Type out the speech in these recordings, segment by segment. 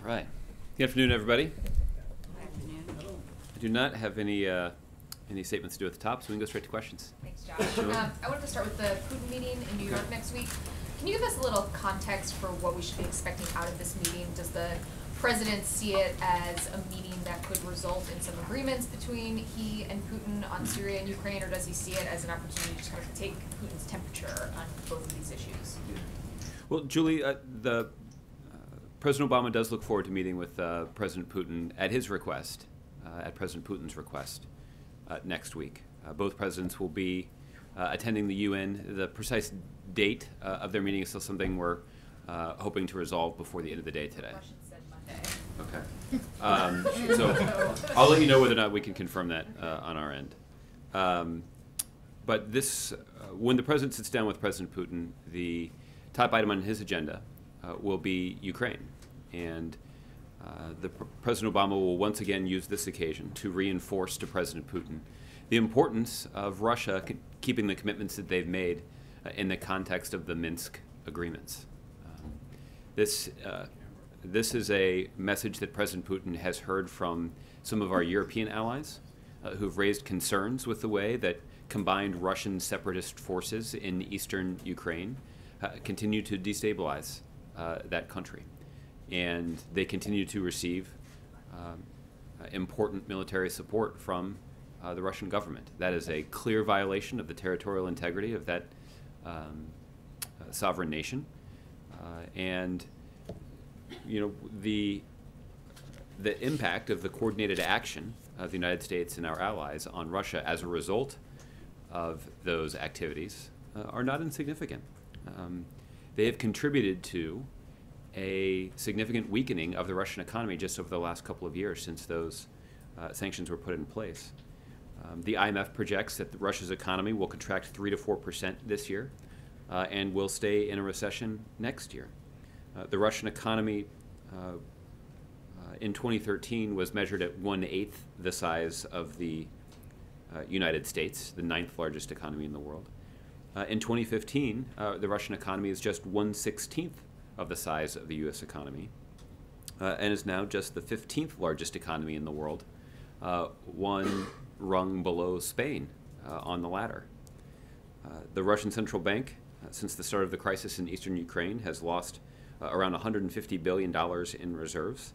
right. Good afternoon, everybody. Good afternoon. I do not have any statements to do at the top, so we can go straight to questions. Thanks, Josh. I wanted to start with the Putin meeting in New York next week. Can you give us a little context for what we should be expecting out of this meeting? Does the president see it as a meeting that could result in some agreements between he and Putin on Syria and Ukraine, or does he see it as an opportunity to just kind of take Putin's temperature on both of these issues? Yeah. Well, Julie, President Obama does look forward to meeting with President Putin at his request, at President Putin's request, next week. Both presidents will be attending the UN. The precise date of their meeting is still something we're hoping to resolve before the end of the day today. Russian said Monday. Okay. So I'll let you know whether or not we can confirm that on our end. But this, when the president sits down with President Putin, the top item on his agenda will be Ukraine. And President Obama will once again use this occasion to reinforce to President Putin the importance of Russia keeping the commitments that they've made in the context of the Minsk agreements. This is a message that President Putin has heard from some of our European allies who've raised concerns with the way that combined Russian separatist forces in eastern Ukraine continue to destabilize that country. And they continue to receive important military support from the Russian government. That is a clear violation of the territorial integrity of that sovereign nation. And you know, the impact of the coordinated action of the United States and our allies on Russia as a result of those activities are not insignificant. They have contributed to a significant weakening of the Russian economy just over the last couple of years since those sanctions were put in place. The IMF projects that Russia's economy will contract 3 to 4% this year and will stay in a recession next year. The Russian economy in 2013 was measured at 1/8 the size of the United States, the 9th largest economy in the world. In 2015, the Russian economy is just 1/16 of the size of the U.S. economy, and is now just the 15th largest economy in the world, one rung below Spain on the ladder. The Russian Central Bank, since the start of the crisis in eastern Ukraine, has lost around $150 billion in reserves,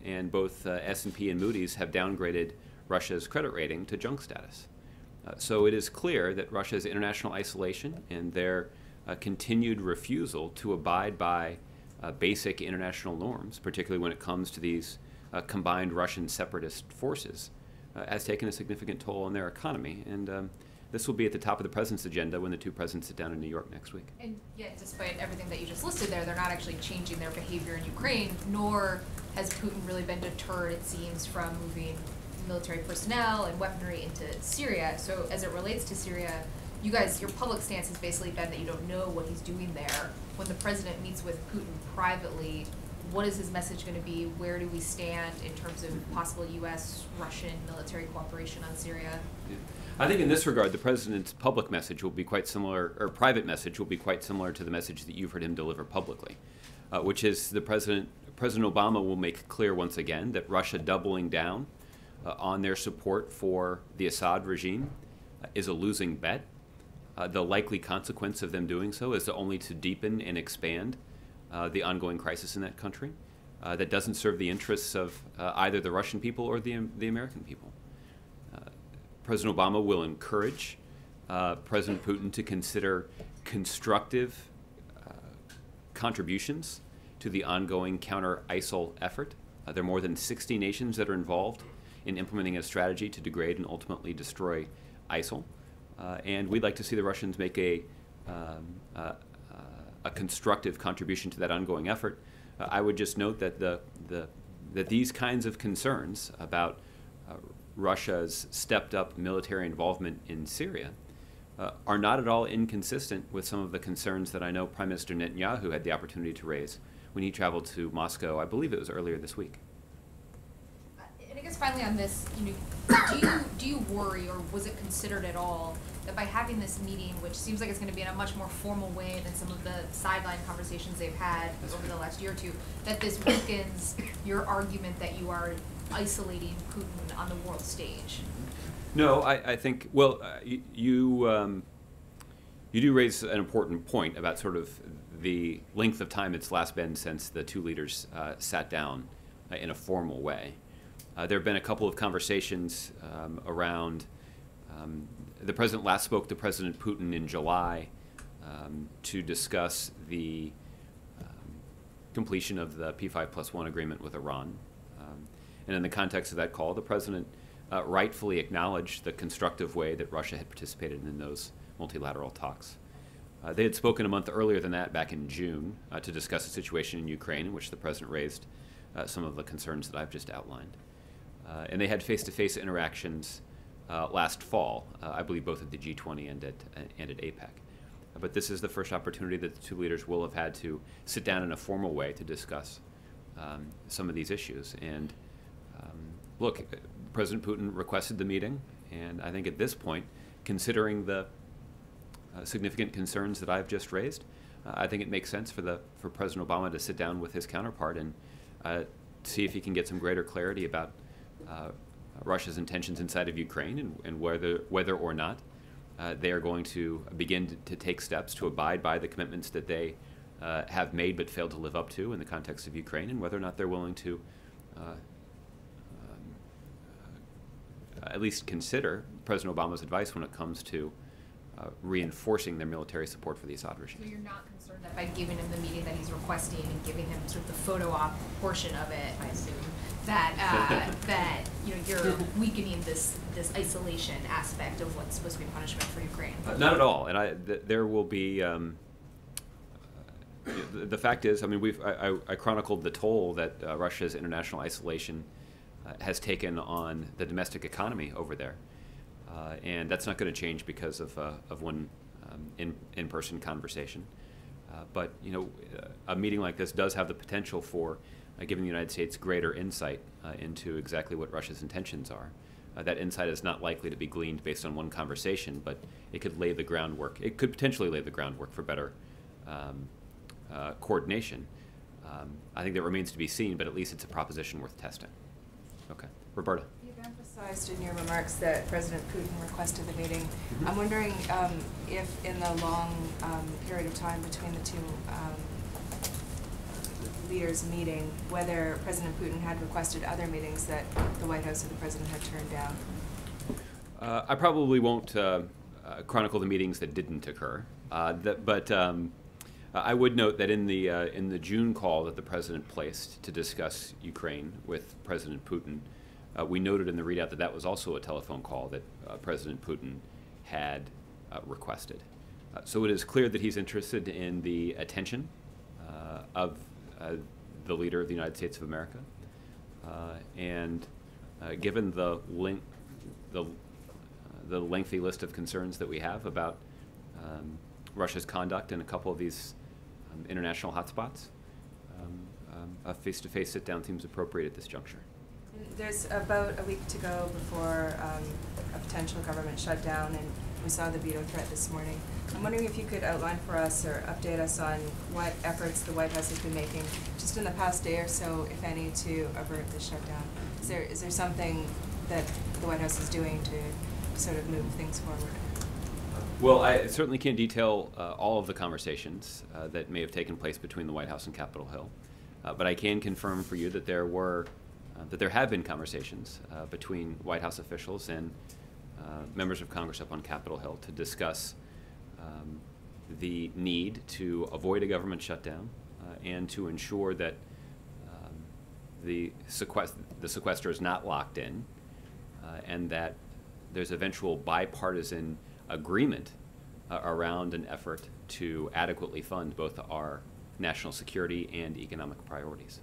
and both S&P and Moody's have downgraded Russia's credit rating to junk status. So it is clear that Russia's international isolation and their continued refusal to abide by basic international norms, particularly when it comes to these combined Russian separatist forces, has taken a significant toll on their economy. And this will be at the top of the president's agenda when the two presidents sit down in New York next week. And yet, despite everything that you just listed there, they're not actually changing their behavior in Ukraine, nor has Putin really been deterred, it seems, from moving military personnel and weaponry into Syria. So as it relates to Syria, you guys, your public stance has basically been that you don't know what he's doing there. When the president meets with Putin privately, what is his message going to be? Where do we stand in terms of possible U.S.-Russian military cooperation on Syria? Yeah. I think in this regard, the president's public message will be quite similar, or private message will be quite similar to the message that you've heard him deliver publicly, which is President Obama will make clear once again that Russia doubling down on their support for the Assad regime is a losing bet. The likely consequence of them doing so is only to deepen and expand the ongoing crisis in that country that doesn't serve the interests of either the Russian people or the American people. President Obama will encourage President Putin to consider constructive contributions to the ongoing counter-ISIL effort. There are more than 60 nations that are involved in implementing a strategy to degrade and ultimately destroy ISIL. And we'd like to see the Russians make a constructive contribution to that ongoing effort. I would just note that that these kinds of concerns about Russia's stepped-up military involvement in Syria are not at all inconsistent with some of the concerns that I know Prime Minister Netanyahu had the opportunity to raise when he traveled to Moscow. I believe it was earlier this week. And I guess finally on this, do you worry, or was it considered at all, that by having this meeting, which seems like it's going to be in a much more formal way than some of the sideline conversations they've had over the last year or two, that this weakens your argument that you are isolating Putin on the world stage? No, I think, well, you do raise an important point about sort of the length of time it's last been since the two leaders sat down in a formal way. There have been a couple of conversations around, the president last spoke to President Putin in July to discuss the completion of the P5+1 agreement with Iran. And in the context of that call, the president rightfully acknowledged the constructive way that Russia had participated in those multilateral talks. They had spoken a month earlier than that, back in June, to discuss the situation in Ukraine, in which the president raised some of the concerns that I've just outlined. And they had face-to-face interactions last fall, I believe both at the G20 and at APEC. But this is the first opportunity that the two leaders will have had to sit down in a formal way to discuss some of these issues. And look, President Putin requested the meeting, and I think at this point, considering the significant concerns that I've just raised, I think it makes sense for President Obama to sit down with his counterpart and see if he can get some greater clarity about Russia's intentions inside of Ukraine and whether or not they are going to begin to take steps to abide by the commitments that they have made but failed to live up to in the context of Ukraine, and whether or not they're willing to at least consider President Obama's advice when it comes to reinforcing their military support for the Assad regime. So you're not concerned that by giving him the meeting that he's requesting and giving him sort of the photo op portion of it, I assume, that that you're weakening this isolation aspect of what's supposed to be punishment for Ukraine? Not at all, and there will be. The fact is, I mean, I chronicled the toll that Russia's international isolation has taken on the domestic economy over there. And that's not going to change because of one in-person conversation. But a meeting like this does have the potential for giving the United States greater insight into exactly what Russia's intentions are. That insight is not likely to be gleaned based on one conversation, but it could lay the groundwork. It could potentially lay the groundwork for better coordination. I think that remains to be seen, but at least it's a proposition worth testing. Okay, Roberta. You've emphasized in your remarks that President Putin requested the meeting. Mm-hmm. I'm wondering if in the long period of time between the two leaders meeting, whether President Putin had requested other meetings that the White House or the President had turned down. I probably won't chronicle the meetings that didn't occur, but I would note that in the June call that the President placed to discuss Ukraine with President Putin, we noted in the readout that that was also a telephone call that President Putin had requested. So it is clear that he's interested in the attention of the leader of the United States of America, and given the lengthy list of concerns that we have about Russia's conduct in a couple of these international hotspots, a face-to-face sit-down seems appropriate at this juncture. There's about a week to go before a potential government shutdown, and we saw the veto threat this morning. I'm wondering if you could outline for us or update us on what efforts the White House has been making just in the past day or so, if any, to avert the shutdown. Is there something that the White House is doing to sort of move things forward? Well, I certainly can't detail all of the conversations that may have taken place between the White House and Capitol Hill, but I can confirm for you that there have been conversations between White House officials and members of Congress up on Capitol Hill to discuss the need to avoid a government shutdown and to ensure that the sequester is not locked in, and that there's eventual bipartisan agreement around an effort to adequately fund both our national security and economic priorities.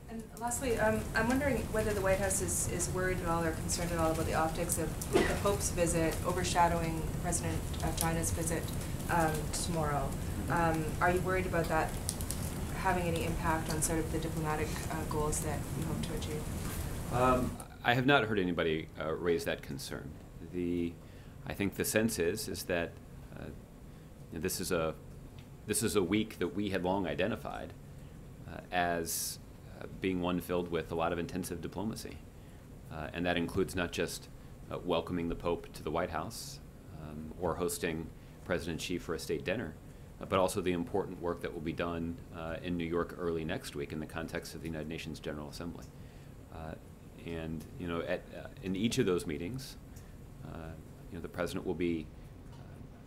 And lastly, I'm wondering whether the White House is worried at all or concerned at all about the optics of the Pope's visit overshadowing the President of China's visit tomorrow. Are you worried about that having any impact on sort of the diplomatic goals that you hope to achieve? I have not heard anybody raise that concern. I think the sense is that this is a week that we had long identified as being one filled with a lot of intensive diplomacy, and that includes not just welcoming the Pope to the White House or hosting President Xi for a state dinner, but also the important work that will be done in New York early next week in the context of the United Nations General Assembly. And in each of those meetings, the President will be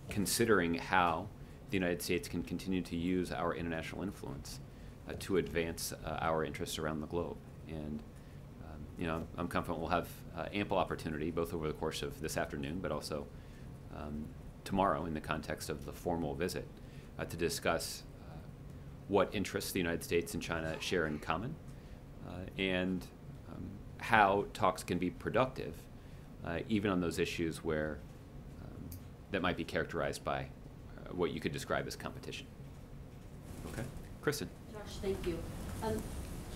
considering how the United States can continue to use our international influence to advance our interests around the globe. And I'm confident we'll have ample opportunity, both over the course of this afternoon, but also tomorrow in the context of the formal visit, to discuss what interests the United States and China share in common, and how talks can be productive, even on those issues where that might be characterized by what you could describe as competition. Okay, Kristen. Josh, thank you.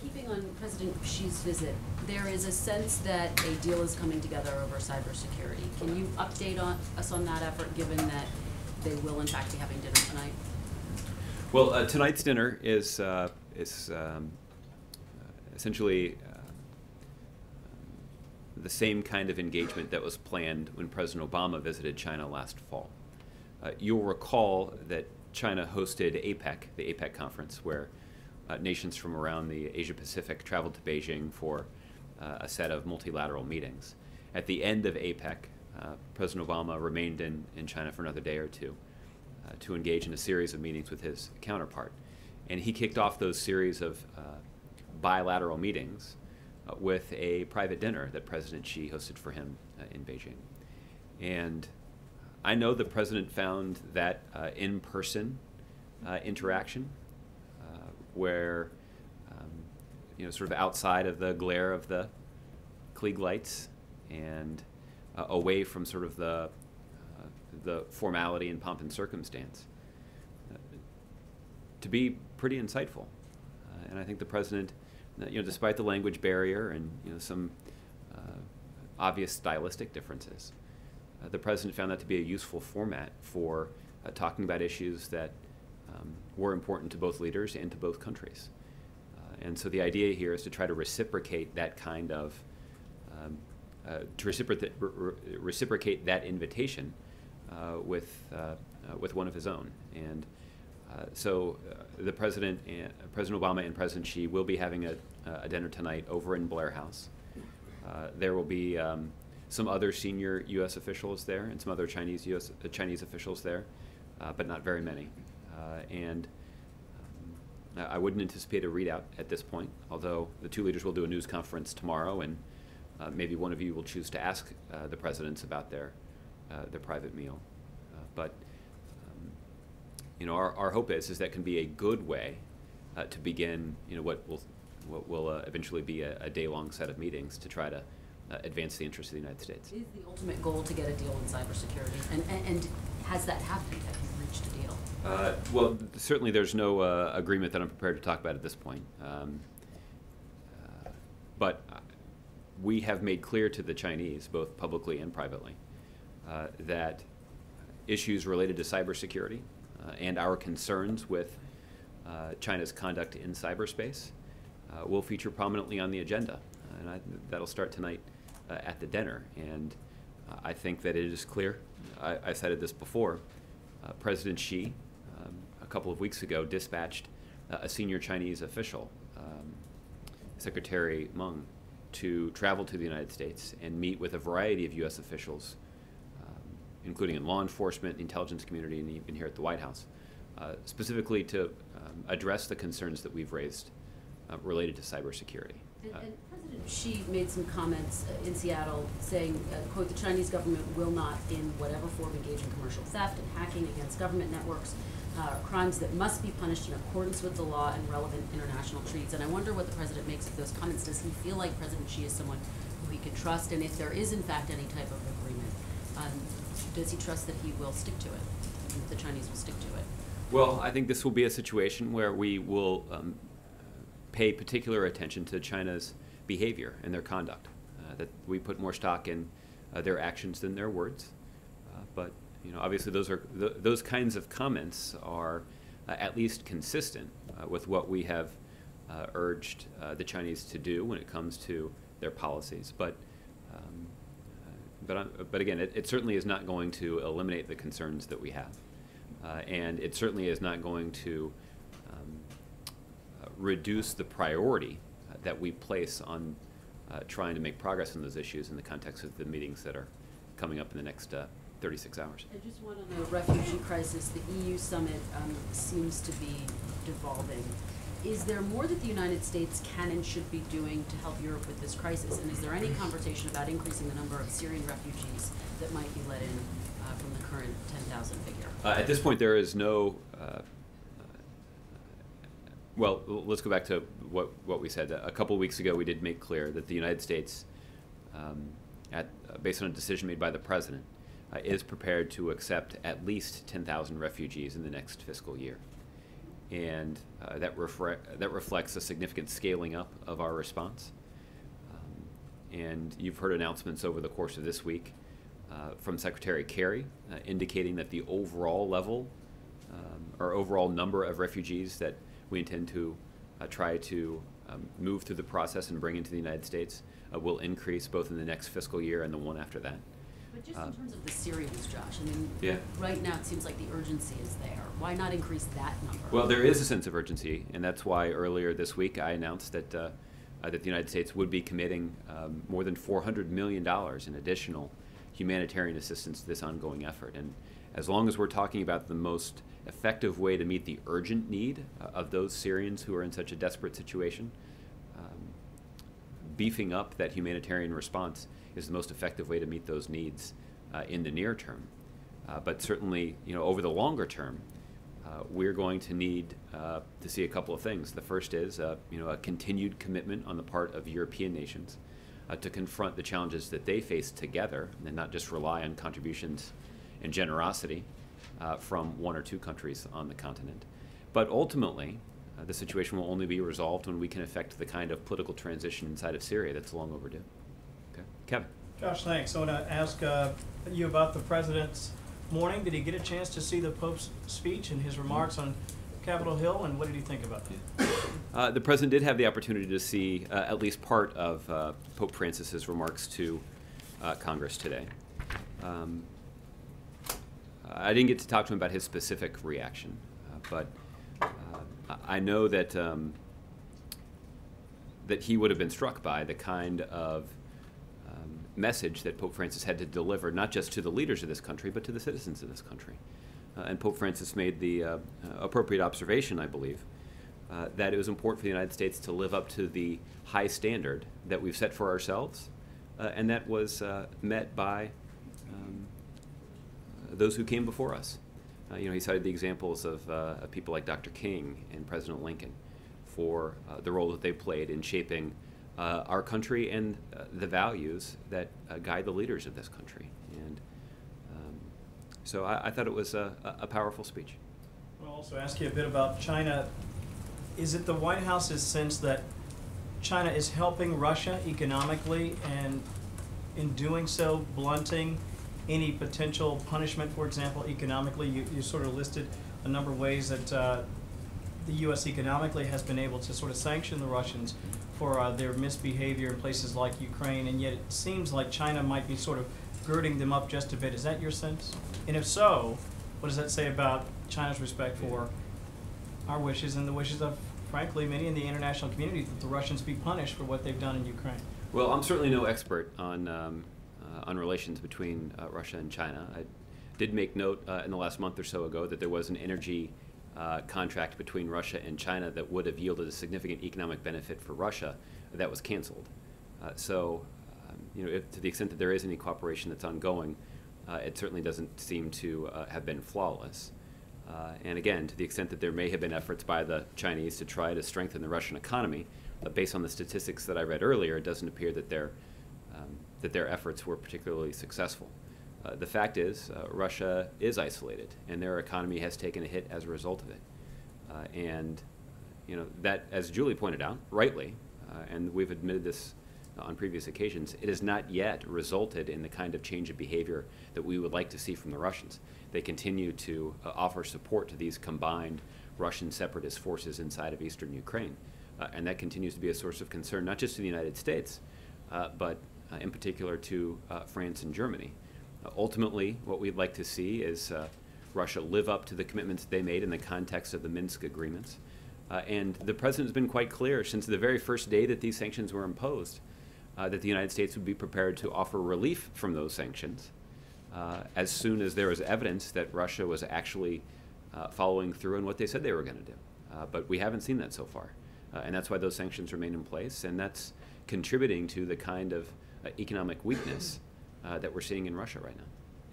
Keeping on President Xi's visit, there is a sense that a deal is coming together over cybersecurity. Can you update us on that effort, given that they will in fact be having dinner tonight? Well, tonight's dinner is essentially the same kind of engagement that was planned when President Obama visited China last fall. You'll recall that China hosted APEC, the APEC conference, where nations from around the Asia-Pacific traveled to Beijing for a set of multilateral meetings. At the end of APEC, President Obama remained in China for another day or two to engage in a series of meetings with his counterpart. And he kicked off those series of bilateral meetings with a private dinner that President Xi hosted for him in Beijing. And I know the President found that in-person interaction where, sort of outside of the glare of the Klieg lights and away from sort of the formality and pomp and circumstance, to be pretty insightful. And I think the President, despite the language barrier and some obvious stylistic differences, the President found that to be a useful format for talking about issues that were important to both leaders and to both countries. And so the idea here is to try to reciprocate that kind of, reciprocate that invitation with one of his own. And so the President Obama and President Xi will be having a dinner tonight over in Blair House. There will be some other senior U.S. officials there and some other Chinese officials there, but not very many. And I wouldn't anticipate a readout at this point, although the two leaders will do a news conference tomorrow, and maybe one of you will choose to ask the presidents about their private meal. But our hope is that can be a good way to begin what will eventually be a day-long set of meetings to try to advance the interests of the United States. Is the ultimate goal to get a deal in cybersecurity? And has that happened? Have you reached a deal? Well, certainly there's no agreement that I'm prepared to talk about at this point. But we have made clear to the Chinese, both publicly and privately, that issues related to cybersecurity and our concerns with China's conduct in cyberspace will feature prominently on the agenda. And that'll start tonight at the dinner. And I think that it is clear, I cited this before, President Xi, a couple of weeks ago, dispatched a senior Chinese official, Secretary Meng, to travel to the United States and meet with a variety of U.S. officials, including in law enforcement, the intelligence community, and even here at the White House, specifically to address the concerns that we've raised related to cybersecurity. And President Xi made some comments in Seattle saying, quote, the Chinese government will not in whatever form engage in commercial theft and hacking against government networks, crimes that must be punished in accordance with the law and relevant international treaties. And I wonder what the President makes of those comments. Does he feel like President Xi is someone who he can trust? And if there is in fact any type of agreement, does he trust that he will stick to it, that the Chinese will stick to it? Well, I think this will be a situation where we will pay particular attention to China's behavior and their conduct, that we put more stock in their actions than their words. but obviously those kinds of comments are at least consistent with what we have urged the Chinese to do when it comes to their policies. But again, it certainly is not going to eliminate the concerns that we have, and it certainly is not going to reduce the priority that we place on trying to make progress on those issues in the context of the meetings that are coming up in the next 36 hours. And just one on the refugee crisis. The EU summit seems to be devolving. Is there more that the United States can and should be doing to help Europe with this crisis? And is there any conversation about increasing the number of Syrian refugees that might be let in from the current 10,000 figure? At this point, there is no. Well, let's go back to what we said. A couple of weeks ago, we did make clear that the United States, based on a decision made by the president, is prepared to accept at least 10,000 refugees in the next fiscal year. And that reflects a significant scaling up of our response. And you've heard announcements over the course of this week from Secretary Kerry indicating that the overall level or overall number of refugees that we intend to try to move through the process and bring into the United States will increase both in the next fiscal year and the one after that. But just in terms of the Syrians, Josh, I mean, yeah. Right now it seems like the urgency is there. Why not increase that number? Well, there is a sense of urgency, and that's why earlier this week I announced that the United States would be committing more than $400 million in additional humanitarian assistance to this ongoing effort. And as long as we're talking about the most effective way to meet the urgent need of those Syrians who are in such a desperate situation, beefing up that humanitarian response is the most effective way to meet those needs in the near term. But certainly, over the longer term, we're going to need to see a couple of things. The first is, a continued commitment on the part of European nations to confront the challenges that they face together, and not just rely on contributions and generosity from one or two countries on the continent. But ultimately, the situation will only be resolved when we can effect the kind of political transition inside of Syria that's long overdue. Okay, Kevin. Josh, thanks. I want to ask you about the president's morning. Did he get a chance to see the Pope's speech and his remarks on Capitol Hill, and what did he think about that? The president did have the opportunity to see at least part of Pope Francis's remarks to Congress today. I didn't get to talk to him about his specific reaction, but I know that that he would have been struck by the kind of message that Pope Francis had to deliver, not just to the leaders of this country, but to the citizens of this country. And Pope Francis made the appropriate observation, I believe, that it was important for the United States to live up to the high standard that we've set for ourselves, and that was met by those who came before us. He cited the examples of people like Dr. King and President Lincoln for the role that they played in shaping our country and the values that guide the leaders of this country. And so I thought it was a powerful speech. I'll also ask you a bit about China. Is it the White House's sense that China is helping Russia economically, and in doing so blunting any potential punishment, for example, economically? You sort of listed a number of ways that the U.S. economically has been able to sort of sanction the Russians for their misbehavior in places like Ukraine, and yet it seems like China might be sort of girding them up just a bit. Is that your sense? And if so, what does that say about China's respect for our wishes and the wishes of, frankly, many in the international community, that the Russians be punished for what they've done in Ukraine? Well, I'm certainly no expert on relations between Russia and China. I did make note in the last month or so ago that there was an energy contract between Russia and China that would have yielded a significant economic benefit for Russia that was canceled. If, to the extent that there is any cooperation that's ongoing, it certainly doesn't seem to have been flawless. And again, to the extent that there may have been efforts by the Chinese to try to strengthen the Russian economy, based on the statistics that I read earlier, it doesn't appear that their efforts were particularly successful. The fact is, Russia is isolated, and their economy has taken a hit as a result of it. That, as Julie pointed out, rightly, and we've admitted this on previous occasions, it has not yet resulted in the kind of change of behavior that we would like to see from the Russians. They continue to offer support to these combined Russian separatist forces inside of eastern Ukraine. And that continues to be a source of concern, not just to the United States, but in particular to France and Germany. Ultimately, what we'd like to see is Russia live up to the commitments they made in the context of the Minsk agreements. And the president has been quite clear since the very first day that these sanctions were imposed that the United States would be prepared to offer relief from those sanctions as soon as there was evidence that Russia was actually following through on what they said they were going to do. But we haven't seen that so far. And that's why those sanctions remain in place, and that's contributing to the kind of economic weakness that we're seeing in Russia right now.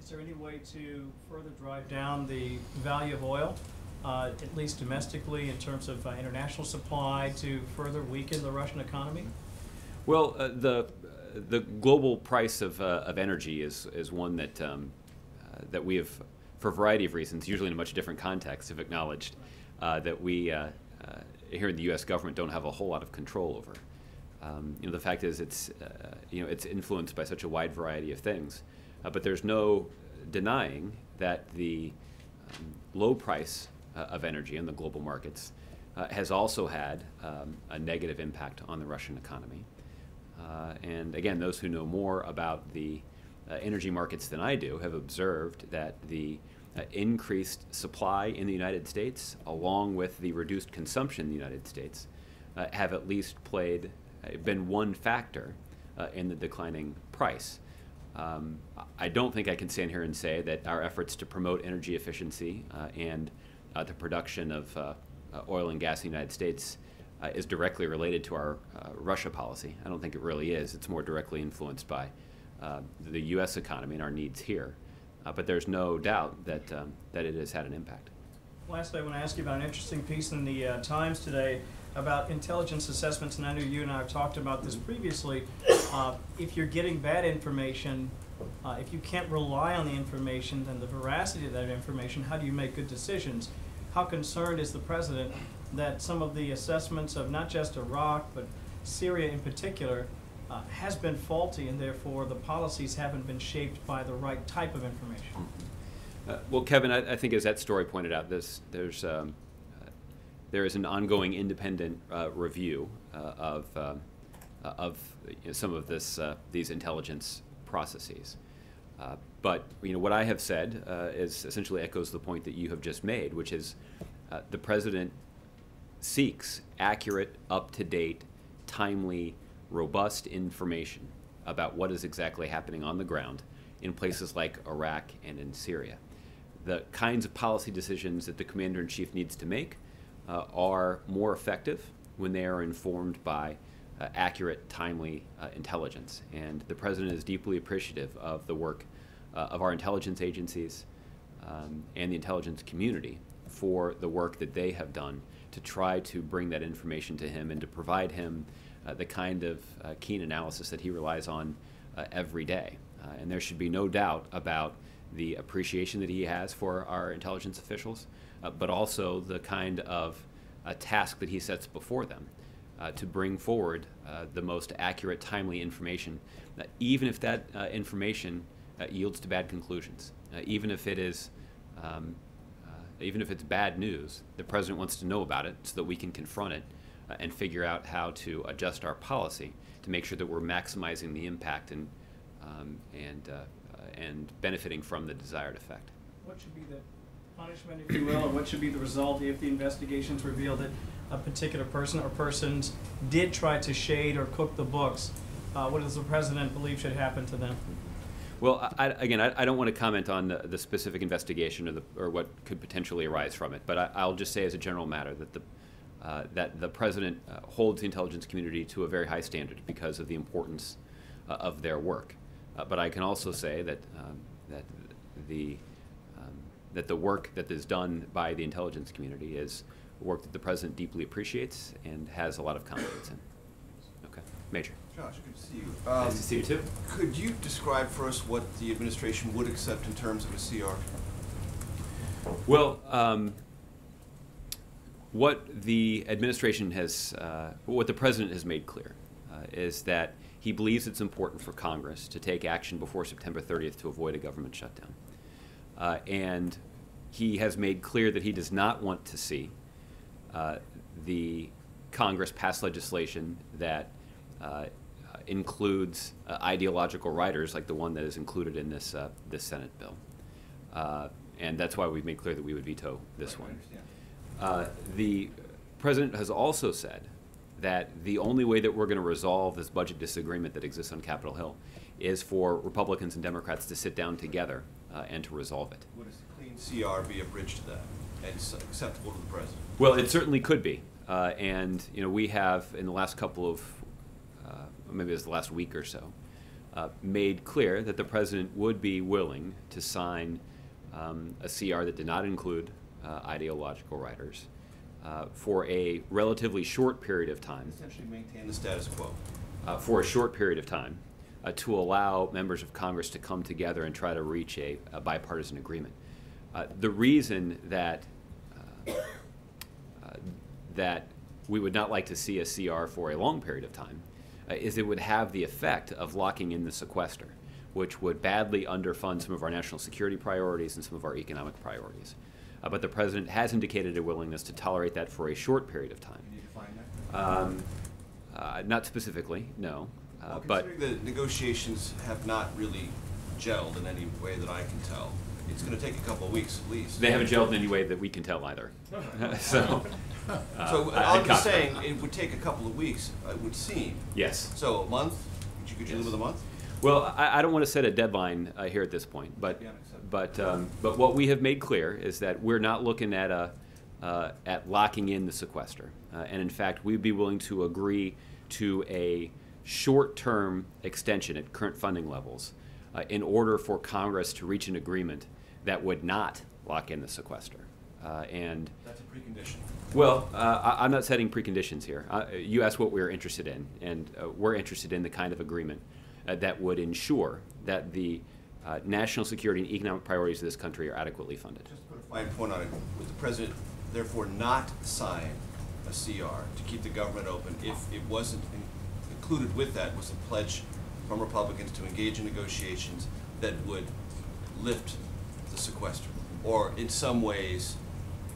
Is there any way to further drive down the value of oil, at least domestically, in terms of international supply, to further weaken the Russian economy? Well, the global price of energy is one that that we have, for a variety of reasons, usually in a much different context, have acknowledged that we here in the U.S. government don't have a whole lot of control over. The fact is, it's it's influenced by such a wide variety of things, but there's no denying that the low price of energy in the global markets has also had a negative impact on the Russian economy. And again, those who know more about the energy markets than I do have observed that the increased supply in the United States, along with the reduced consumption in the United States, have at least been one factor in the declining price. I don't think I can stand here and say that our efforts to promote energy efficiency and the production of oil and gas in the United States is directly related to our Russia policy. I don't think it really is. It's more directly influenced by the U.S. economy and our needs here. But there's no doubt that it has had an impact. Lastly, I want to ask you about an interesting piece in the Times today about intelligence assessments, and I know you and I have talked about this previously. If you're getting bad information, if you can't rely on the information, then the veracity of that information, how do you make good decisions? How concerned is the president that some of the assessments of not just Iraq, but Syria in particular, has been faulty, and therefore the policies haven't been shaped by the right type of information? Well, Kevin, I think as that story pointed out, there is an ongoing independent review of some of these intelligence processes. But what I have said is essentially echoes the point that you have just made, which is the president seeks accurate, up-to-date, timely, robust information about what is exactly happening on the ground in places like Iraq and in Syria. The kinds of policy decisions that the commander-in-chief needs to make are more effective when they are informed by accurate, timely intelligence. And the president is deeply appreciative of the work of our intelligence agencies and the intelligence community for the work that they have done to try to bring that information to him and to provide him the kind of keen analysis that he relies on every day. And there should be no doubt about the appreciation that he has for our intelligence officials, but also the kind of task that he sets before them to bring forward the most accurate, timely information, even if that information yields to bad conclusions. Even if it's bad news, the president wants to know about it so that we can confront it and figure out how to adjust our policy to make sure that we're maximizing the impact and benefiting from the desired effect. What should be the punishment, if you will, or what should be the result if the investigations reveal that a particular person or persons did try to shade or cook the books? What does the president believe should happen to them? Well, I don't want to comment on the specific investigation or what could potentially arise from it, but I'll just say as a general matter that the president holds the intelligence community to a very high standard because of the importance of their work. But I can also say that the work that is done by the intelligence community is work that the president deeply appreciates and has a lot of confidence in. Okay, Major. Josh, good to see you. Nice to see you too. Could you describe first what the administration would accept in terms of a CR? Well, what the administration has, what the president has made clear is that he believes it's important for Congress to take action before September 30th to avoid a government shutdown. And he has made clear that he does not want to see the Congress pass legislation that includes ideological riders like the one that is included in this Senate bill. And that's why we've made clear that we would veto this one. The president has also said that the only way that we're going to resolve this budget disagreement that exists on Capitol Hill is for Republicans and Democrats to sit down together and to resolve it. Would a clean CR be a bridge to that and acceptable to the president? Well, it certainly could be. And we have, in the last couple of, maybe it was the last week or so, made clear that the president would be willing to sign a CR that did not include ideological riders for a relatively short period of time. Essentially maintain the status quo. For a short period of time to allow members of Congress to come together and try to reach a bipartisan agreement. The reason that that we would not like to see a CR for a long period of time is it would have the effect of locking in the sequester, which would badly underfund some of our national security priorities and some of our economic priorities. But the president has indicated a willingness to tolerate that for a short period of time. Can you define that? Not specifically, no. Well, But considering the negotiations have not really gelled in any way that I can tell, it's going to take a couple of weeks at least. they haven't gelled in any way that we can tell either. So I'm just saying it would take a couple of weeks, it would seem. Yes. So a month? Could you live with a month? Well, I don't want to set a deadline here at this point, but what we have made clear is that we're not looking at locking in the sequester, and in fact, we'd be willing to agree to a short-term extension at current funding levels in order for Congress to reach an agreement that would not lock in the sequester. And that's a precondition. Well, I'm not setting preconditions here. You asked what we're interested in, and we're interested in the kind of agreement that would ensure that the national security and economic priorities of this country are adequately funded. Just to put a fine point on it, would the president therefore not sign a CR to keep the government open if it wasn't included with that was a pledge from Republicans to engage in negotiations that would lift the sequester, or in some ways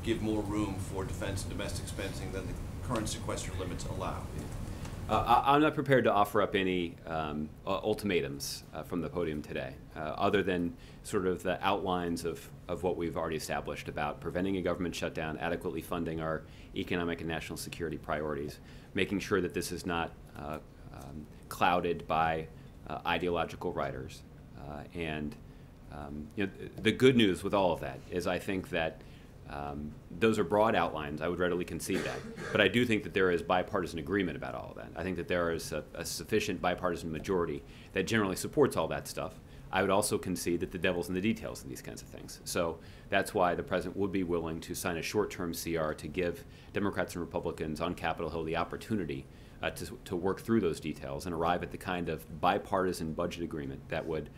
give more room for defense and domestic spending than the current sequester limits allow? I'm not prepared to offer up any ultimatums from the podium today, other than sort of the outlines of what we've already established about preventing a government shutdown, adequately funding our economic and national security priorities, making sure that this is not clouded by ideological riders. The good news with all of that is I think that those are broad outlines. I would readily concede that. But I do think that there is bipartisan agreement about all of that. I think that there is a sufficient bipartisan majority that generally supports all that stuff. I would also concede that the devil's in the details in these kinds of things. So that's why the president would be willing to sign a short-term CR to give Democrats and Republicans on Capitol Hill the opportunity to work through those details and arrive at the kind of bipartisan budget agreement that would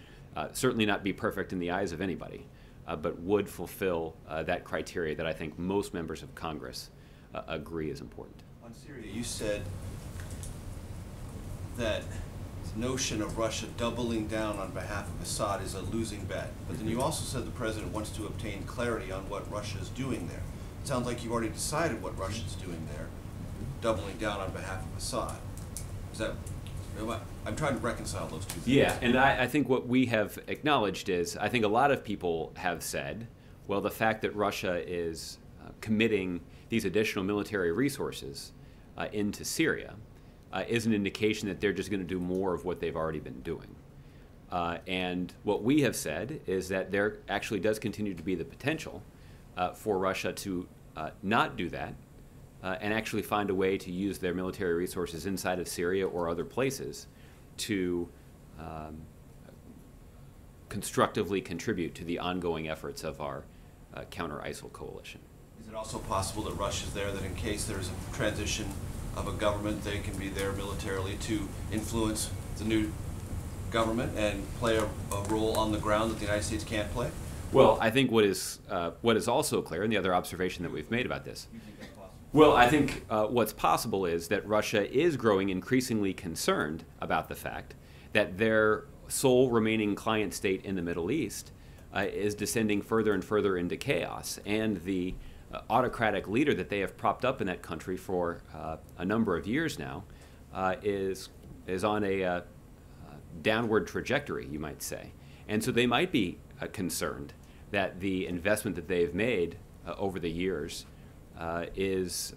certainly not be perfect in the eyes of anybody, but would fulfill that criteria that I think most members of Congress agree is important. On Syria, you said that the notion of Russia doubling down on behalf of Assad is a losing bet. But then you also said the president wants to obtain clarity on what Russia is doing there. It sounds like you've already decided what Russia is doing there, doubling down on behalf of Assad. Is that? I'm trying to reconcile those two things. Yeah, and I think what we have acknowledged is, I think a lot of people have said, well, the fact that Russia is committing these additional military resources into Syria is an indication that they're just going to do more of what they've already been doing. And what we have said is that there actually does continue to be the potential for Russia to not do that, and actually find a way to use their military resources inside of Syria or other places to constructively contribute to the ongoing efforts of our counter-ISIL coalition. Is it also possible that Russia's there, that in case there's a transition of a government, they can be there militarily to influence the new government and play a role on the ground that the United States can't play? Well, I think what is also clear, and the other observation that we've made about this, You think that's possible? Well, I think what's possible is that Russia is growing increasingly concerned about the fact that their sole remaining client state in the Middle East is descending further and further into chaos, and the autocratic leader that they have propped up in that country for a number of years now is on a downward trajectory, you might say. And so they might be concerned that the investment that they've made over the years is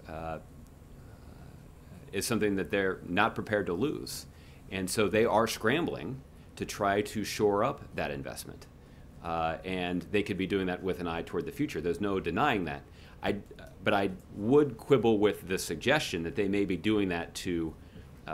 something that they're not prepared to lose. And so they are scrambling to try to shore up that investment. And they could be doing that with an eye toward the future. There's no denying that. But I would quibble with the suggestion that they may be doing that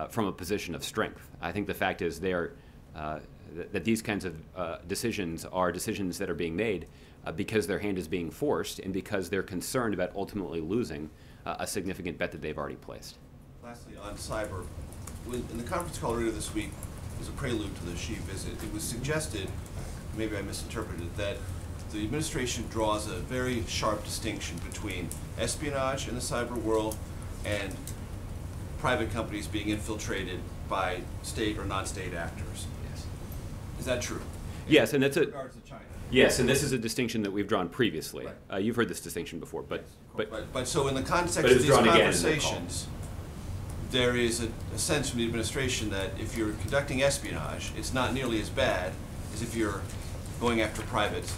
from a position of strength. I think the fact is that these kinds of decisions are decisions that are being made because their hand is being forced and because they're concerned about ultimately losing a significant bet that they've already placed. Lastly, on cyber, in the conference call earlier this week, as a prelude to the Xi visit, it was suggested, maybe I misinterpreted it, that the administration draws a very sharp distinction between espionage in the cyber world and private companies being infiltrated by state or non-state actors. Yes. Is that true? Yes, and that's in regards to China. Yes, and this is a distinction that we've drawn previously. Right. You've heard this distinction before, but But so in the context But of it's these drawn again in the conversations, there is a sense from the administration that if you're conducting espionage, it's not nearly as bad as if you're going after private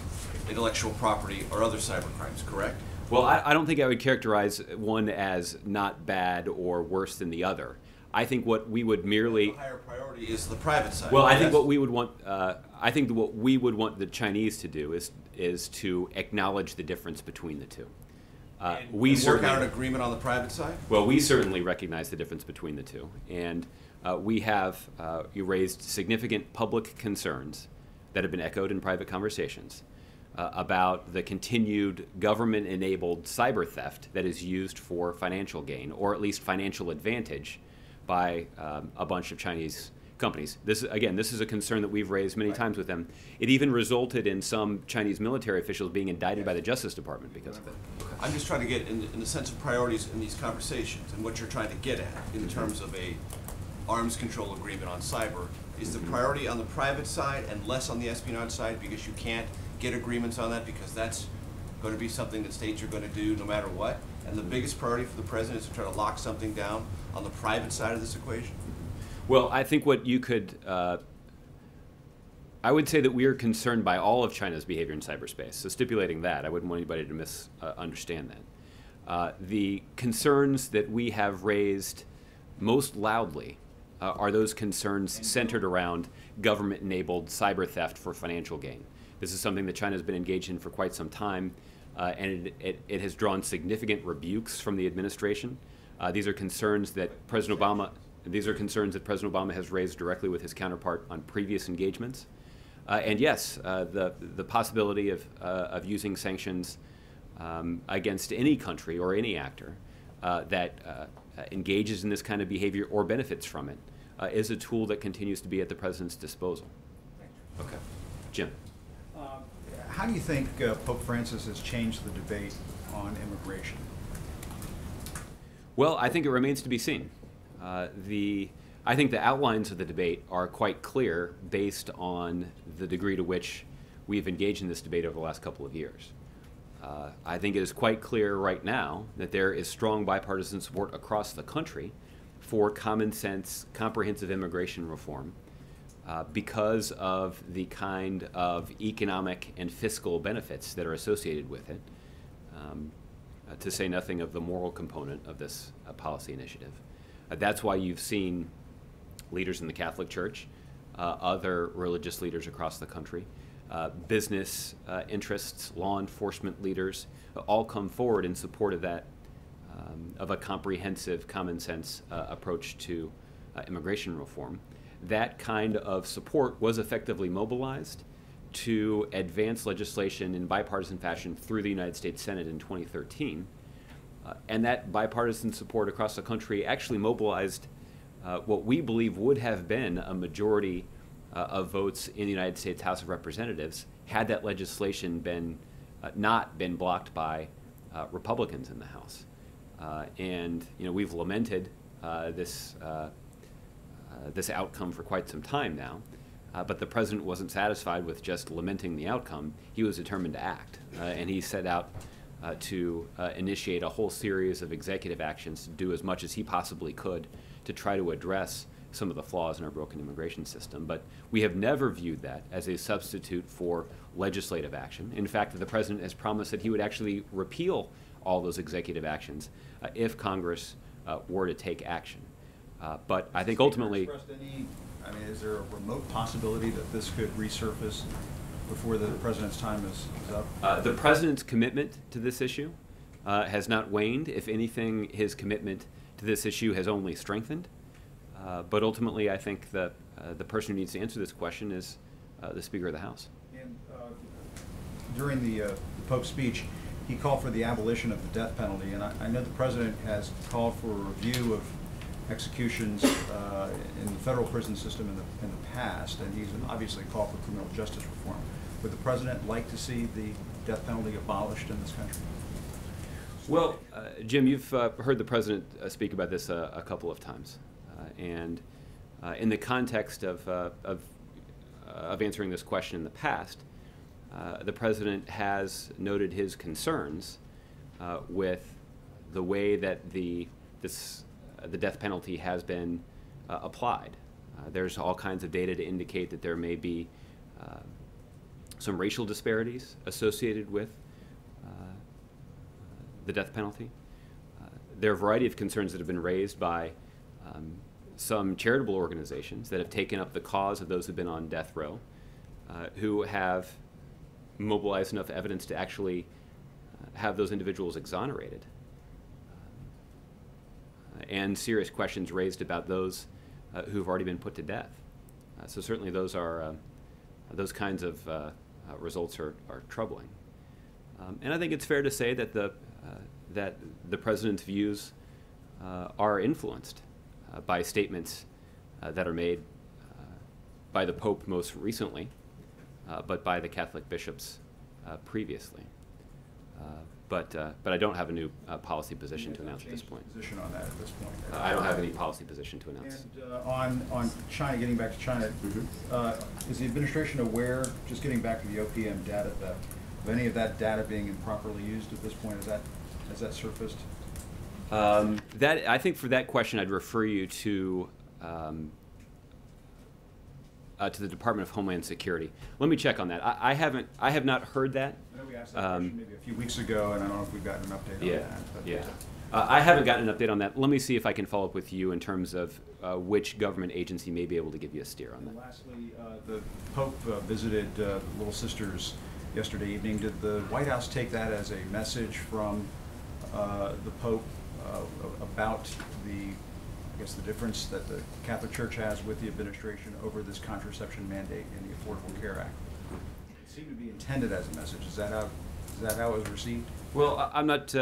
intellectual property or other cyber crimes, correct? Well, I don't think I would characterize one as not bad or worse than the other. I think what we would merely The higher priority is the private side. well, I think yes? what we would want what we would want the Chinese to do is to acknowledge the difference between the two. We and work certainly out an agreement on the private side? Well, we certainly recognize the difference between the two, and we have raised significant public concerns that have been echoed in private conversations about the continued government-enabled cyber theft that is used for financial gain, or at least financial advantage, by a bunch of Chinese companies. This is a concern that we've raised many times with them. It even resulted in some Chinese military officials being indicted by the Justice Department because of it. I'm just trying to get in the sense of priorities in these conversations and what you're trying to get at in terms of a arms control agreement on cyber. Is the priority on the private side and less on the espionage side because you can't get agreements on that because that's going to be something that states are going to do no matter what? And the biggest priority for the president is to try to lock something down on the private side of this equation? Well, I think what you could, I would say that we are concerned by all of China's behavior in cyberspace. So stipulating that, I wouldn't want anybody to misunderstand that. The concerns that we have raised most loudly are those concerns centered around government-enabled cyber theft for financial gain. This is something that China has been engaged in for quite some time, and it has drawn significant rebukes from the administration. These are concerns that President Obama has raised directly with his counterpart on previous engagements. And yes, the possibility of using sanctions against any country or any actor that engages in this kind of behavior or benefits from it is a tool that continues to be at the president's disposal. Okay. Jim. How do you think Pope Francis has changed the debate on immigration? Well, I think it remains to be seen. I think the outlines of the debate are quite clear based on the degree to which we've engaged in this debate over the last couple of years. I think it is quite clear right now that there is strong bipartisan support across the country for common sense, comprehensive immigration reform because of the kind of economic and fiscal benefits that are associated with it, to say nothing of the moral component of this policy initiative. That's why you've seen leaders in the Catholic Church, other religious leaders across the country, business interests, law enforcement leaders, all come forward in support of that, of a comprehensive, common sense approach to immigration reform. That kind of support was effectively mobilized to advance legislation in bipartisan fashion through the United States Senate in 2013. And that bipartisan support across the country actually mobilized what we believe would have been a majority of votes in the United States House of Representatives had that legislation not been blocked by Republicans in the House. And we've lamented this outcome for quite some time now. But the president wasn't satisfied with just lamenting the outcome. He was determined to act, and he set out to initiate a whole series of executive actions to do as much as he possibly could to try to address some of the flaws in our broken immigration system. But we have never viewed that as a substitute for legislative action. In fact, the president has promised that he would actually repeal all those executive actions if Congress were to take action. But I think ultimately... is there a remote possibility that this could resurface before the president's time is up? The president's commitment to this issue has not waned. If anything, his commitment to this issue has only strengthened. But ultimately, I think the person who needs to answer this question is the Speaker of the House. And during the Pope's speech, he called for the abolition of the death penalty, and I know the president has called for a review of executions in the federal prison system in the past, and he's obviously called for criminal justice reform. Would the president like to see the death penalty abolished in this country? Well, Jim, you've heard the president speak about this a couple of times, and in the context of answering this question in the past, the president has noted his concerns with the way that the death penalty has been applied. There's all kinds of data to indicate that there may be some racial disparities associated with the death penalty. There are a variety of concerns that have been raised by some charitable organizations that have taken up the cause of those who've been on death row, who have mobilized enough evidence to actually have those individuals exonerated. And serious questions raised about those who've already been put to death. So certainly those are those kinds of results are troubling. And I think it's fair to say that the president's views are influenced by statements that are made by the Pope most recently, but by the Catholic bishops previously. But I don't have a new policy position to announce at this point. Position on that at this point. I don't have any policy position to announce. And on China, getting back to China, is the administration aware, just getting back to the OPM data theft, of any of that data being improperly used at this point? Has that surfaced? I think for that question, I'd refer you to the Department of Homeland Security. Let me check on that. I have not heard that. I know we asked that question maybe a few weeks ago, and I don't know if we've gotten an update on that. But Yeah. I haven't gotten an update on that. Let me see if I can follow up with you in terms of which government agency may be able to give you a steer on that. And lastly, the Pope visited Little Sisters yesterday evening. Did the White House take that as a message from the Pope about the difference that the Catholic Church has with the administration over this contraception mandate in the Affordable Care Act? It seemed to be intended as a message. Is that how it was received? Well, I'm not.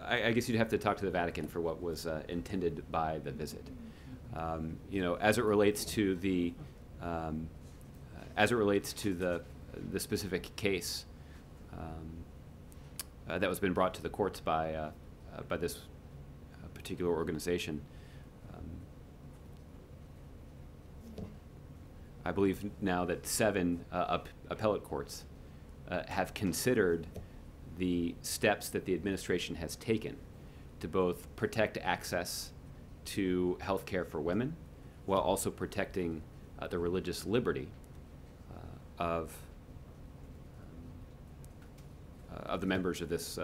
I guess you'd have to talk to the Vatican for what was intended by the visit. As it relates to the specific case that was been brought to the courts by this particular organization. I believe now that 7 appellate courts have considered the steps that the administration has taken to both protect access to health care for women while also protecting the religious liberty of the members of this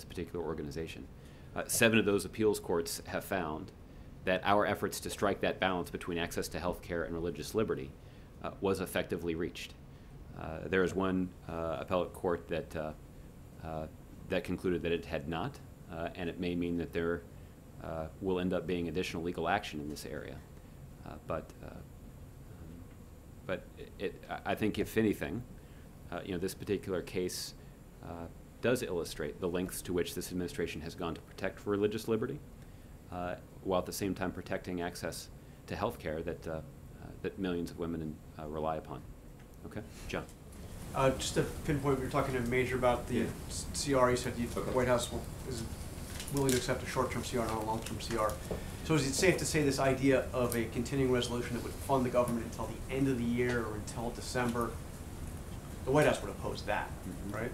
particular organization. 7 of those appeals courts have found that our efforts to strike that balance between access to health care and religious liberty was effectively reached. There is one appellate court that concluded that it had not, and it may mean that there will end up being additional legal action in this area. But I think, if anything, this particular case does illustrate the lengths to which this administration has gone to protect religious liberty, while at the same time protecting access to health care that millions of women rely upon. Okay, John. Just to pinpoint, we were talking to Major about the CR. He said the White House is willing to accept a short-term CR, not a long-term CR. So is it safe to say this idea of a continuing resolution that would fund the government until the end of the year or until December, the White House would oppose that, right?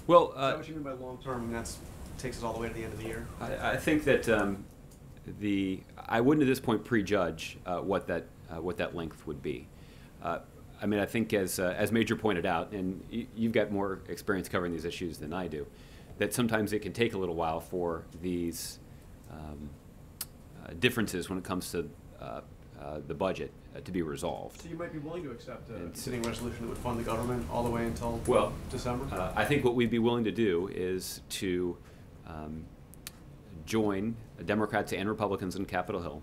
Well, is that what you mean by long-term? I mean, that takes us all the way to the end of the year? I think that I wouldn't at this point prejudge what that length would be. I mean, I think as Major pointed out, and you've got more experience covering these issues than I do, that sometimes it can take a little while for these differences when it comes to the budget to be resolved. So you might be willing to accept a continuing resolution that would fund the government all the way until December? I think what we'd be willing to do is to join Democrats and Republicans in Capitol Hill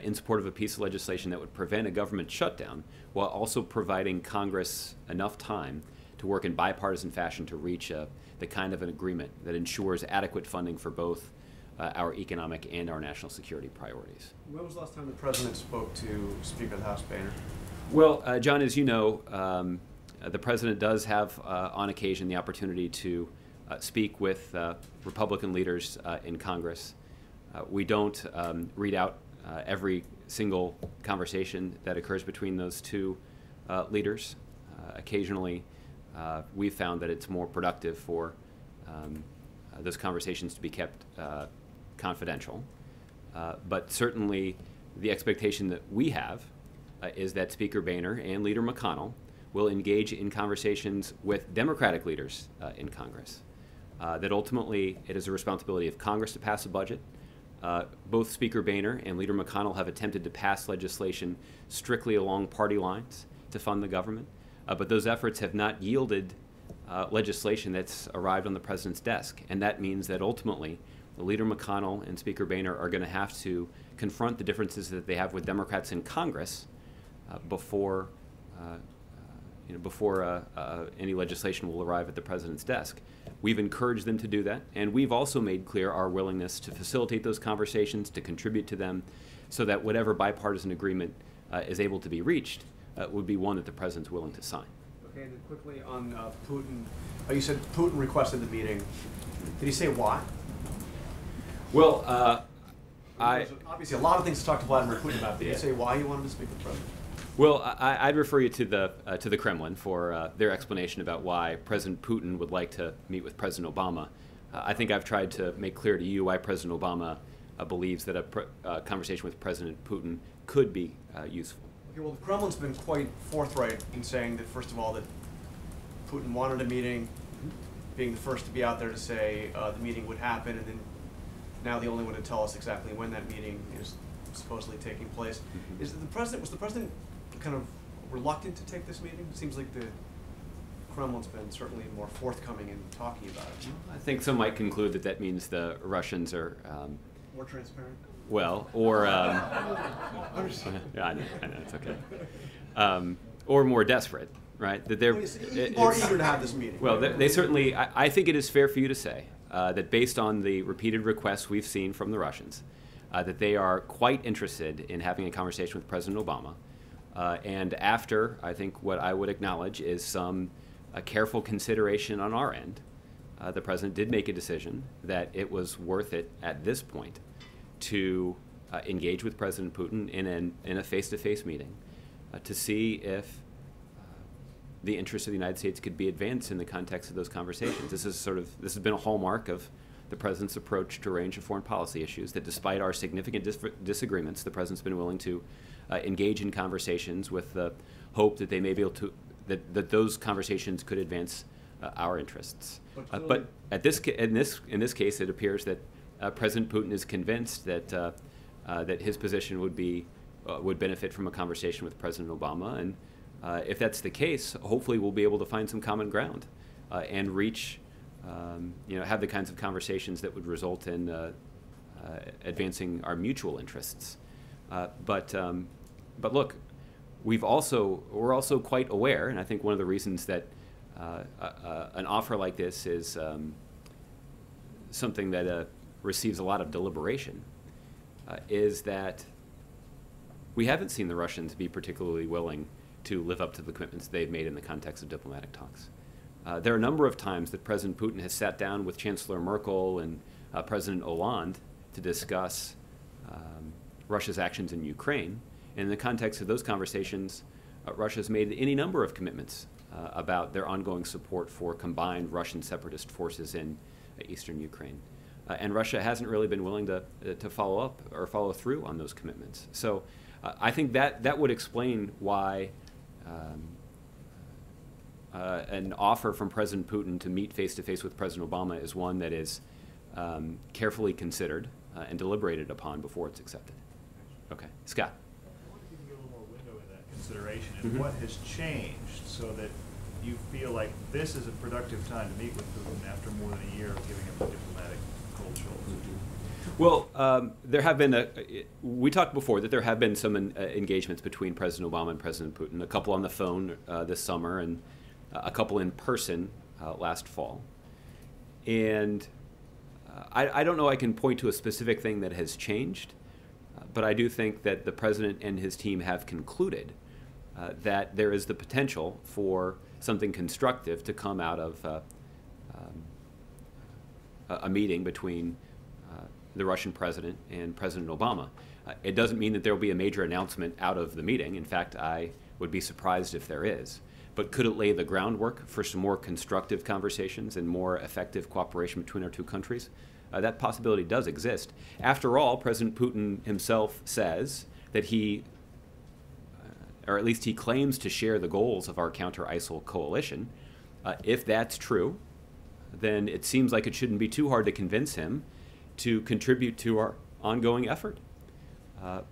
in support of a piece of legislation that would prevent a government shutdown while also providing Congress enough time to work in bipartisan fashion to reach the kind of an agreement that ensures adequate funding for both our economic and our national security priorities. When was the last time the President spoke to Speaker of the House Boehner? Well, John, as you know, the President does have on occasion the opportunity to speak with Republican leaders in Congress. We don't read out every single conversation that occurs between those two leaders. Occasionally, we've found that it's more productive for those conversations to be kept confidential. But certainly, the expectation that we have is that Speaker Boehner and Leader McConnell will engage in conversations with Democratic leaders in Congress. That ultimately, it is a responsibility of Congress to pass a budget. Both Speaker Boehner and Leader McConnell have attempted to pass legislation strictly along party lines to fund the government, but those efforts have not yielded legislation that's arrived on the President's desk, and that means that ultimately Leader McConnell and Speaker Boehner are going to have to confront the differences that they have with Democrats in Congress before any legislation will arrive at the President's desk. We've encouraged them to do that, and we've also made clear our willingness to facilitate those conversations, to contribute to them, so that whatever bipartisan agreement is able to be reached would be one that the President's willing to sign. Okay, and then quickly on Putin. You said Putin requested the meeting. Did he say why? Well, obviously a lot of things to talk to Vladimir Putin about. Did he say why he wanted to speak with the President? Well, I'd refer you to the Kremlin for their explanation about why President Putin would like to meet with President Obama. I think I've tried to make clear to you why President Obama believes that a conversation with President Putin could be useful. Okay, well, the Kremlin's been quite forthright in saying that, first of all, that Putin wanted a meeting, being the first to be out there to say the meeting would happen, and then now the only one to tell us exactly when that meeting is supposedly taking place. Was the president kind of reluctant to take this meeting? It seems like the Kremlin's been certainly more forthcoming in talking about it. I think some might conclude that that means the Russians are more transparent. Well, or yeah, I know, it's okay. Or more desperate, right? That they're more eager to have this meeting. Well, they certainly. I think it is fair for you to say that based on the repeated requests we've seen from the Russians, that they are quite interested in having a conversation with President Obama. And after, I think what I would acknowledge is some careful consideration on our end, the President did make a decision that it was worth it at this point to engage with President Putin in a face-to-face meeting to see if the interests of the United States could be advanced in the context of those conversations. This has been a hallmark of the President's approach to a range of foreign policy issues, that despite our significant disagreements, the President's been willing to engage in conversations with the hope that they may be able to, that those conversations could advance our interests. But in this case, it appears that President Putin is convinced that that his position would benefit from a conversation with President Obama, and if that's the case, hopefully we'll be able to find some common ground and reach, have the kinds of conversations that would result in advancing our mutual interests. But look, we're also quite aware, and I think one of the reasons that an offer like this is something that receives a lot of deliberation, is that we haven't seen the Russians be particularly willing to live up to the commitments they've made in the context of diplomatic talks. There are a number of times that President Putin has sat down with Chancellor Merkel and President Hollande to discuss Russia's actions in Ukraine. And in the context of those conversations, Russia's made any number of commitments about their ongoing support for combined Russian separatist forces in eastern Ukraine. And Russia hasn't really been willing to follow up or follow through on those commitments. So I think that would explain why an offer from President Putin to meet face-to-face with President Obama is one that is carefully considered and deliberated upon before it's accepted. Okay, Scott. I wonder if you can give a little more window in that consideration and what has changed so that you feel like this is a productive time to meet with Putin after more than a year of giving him a diplomatic cold shoulder. Well, there have been we talked before that there have been some engagements between President Obama and President Putin, a couple on the phone this summer and a couple in person last fall. And I don't know I can point to a specific thing that has changed, but I do think that the President and his team have concluded that there is the potential for something constructive to come out of a meeting between the Russian president and President Obama. It doesn't mean that there will be a major announcement out of the meeting. In fact, I would be surprised if there is. But could it lay the groundwork for some more constructive conversations and more effective cooperation between our two countries? That possibility does exist. After all, President Putin himself says that he, or at least he claims to share the goals of our counter-ISIL coalition. If that's true, then it seems like it shouldn't be too hard to convince him to contribute to our ongoing effort.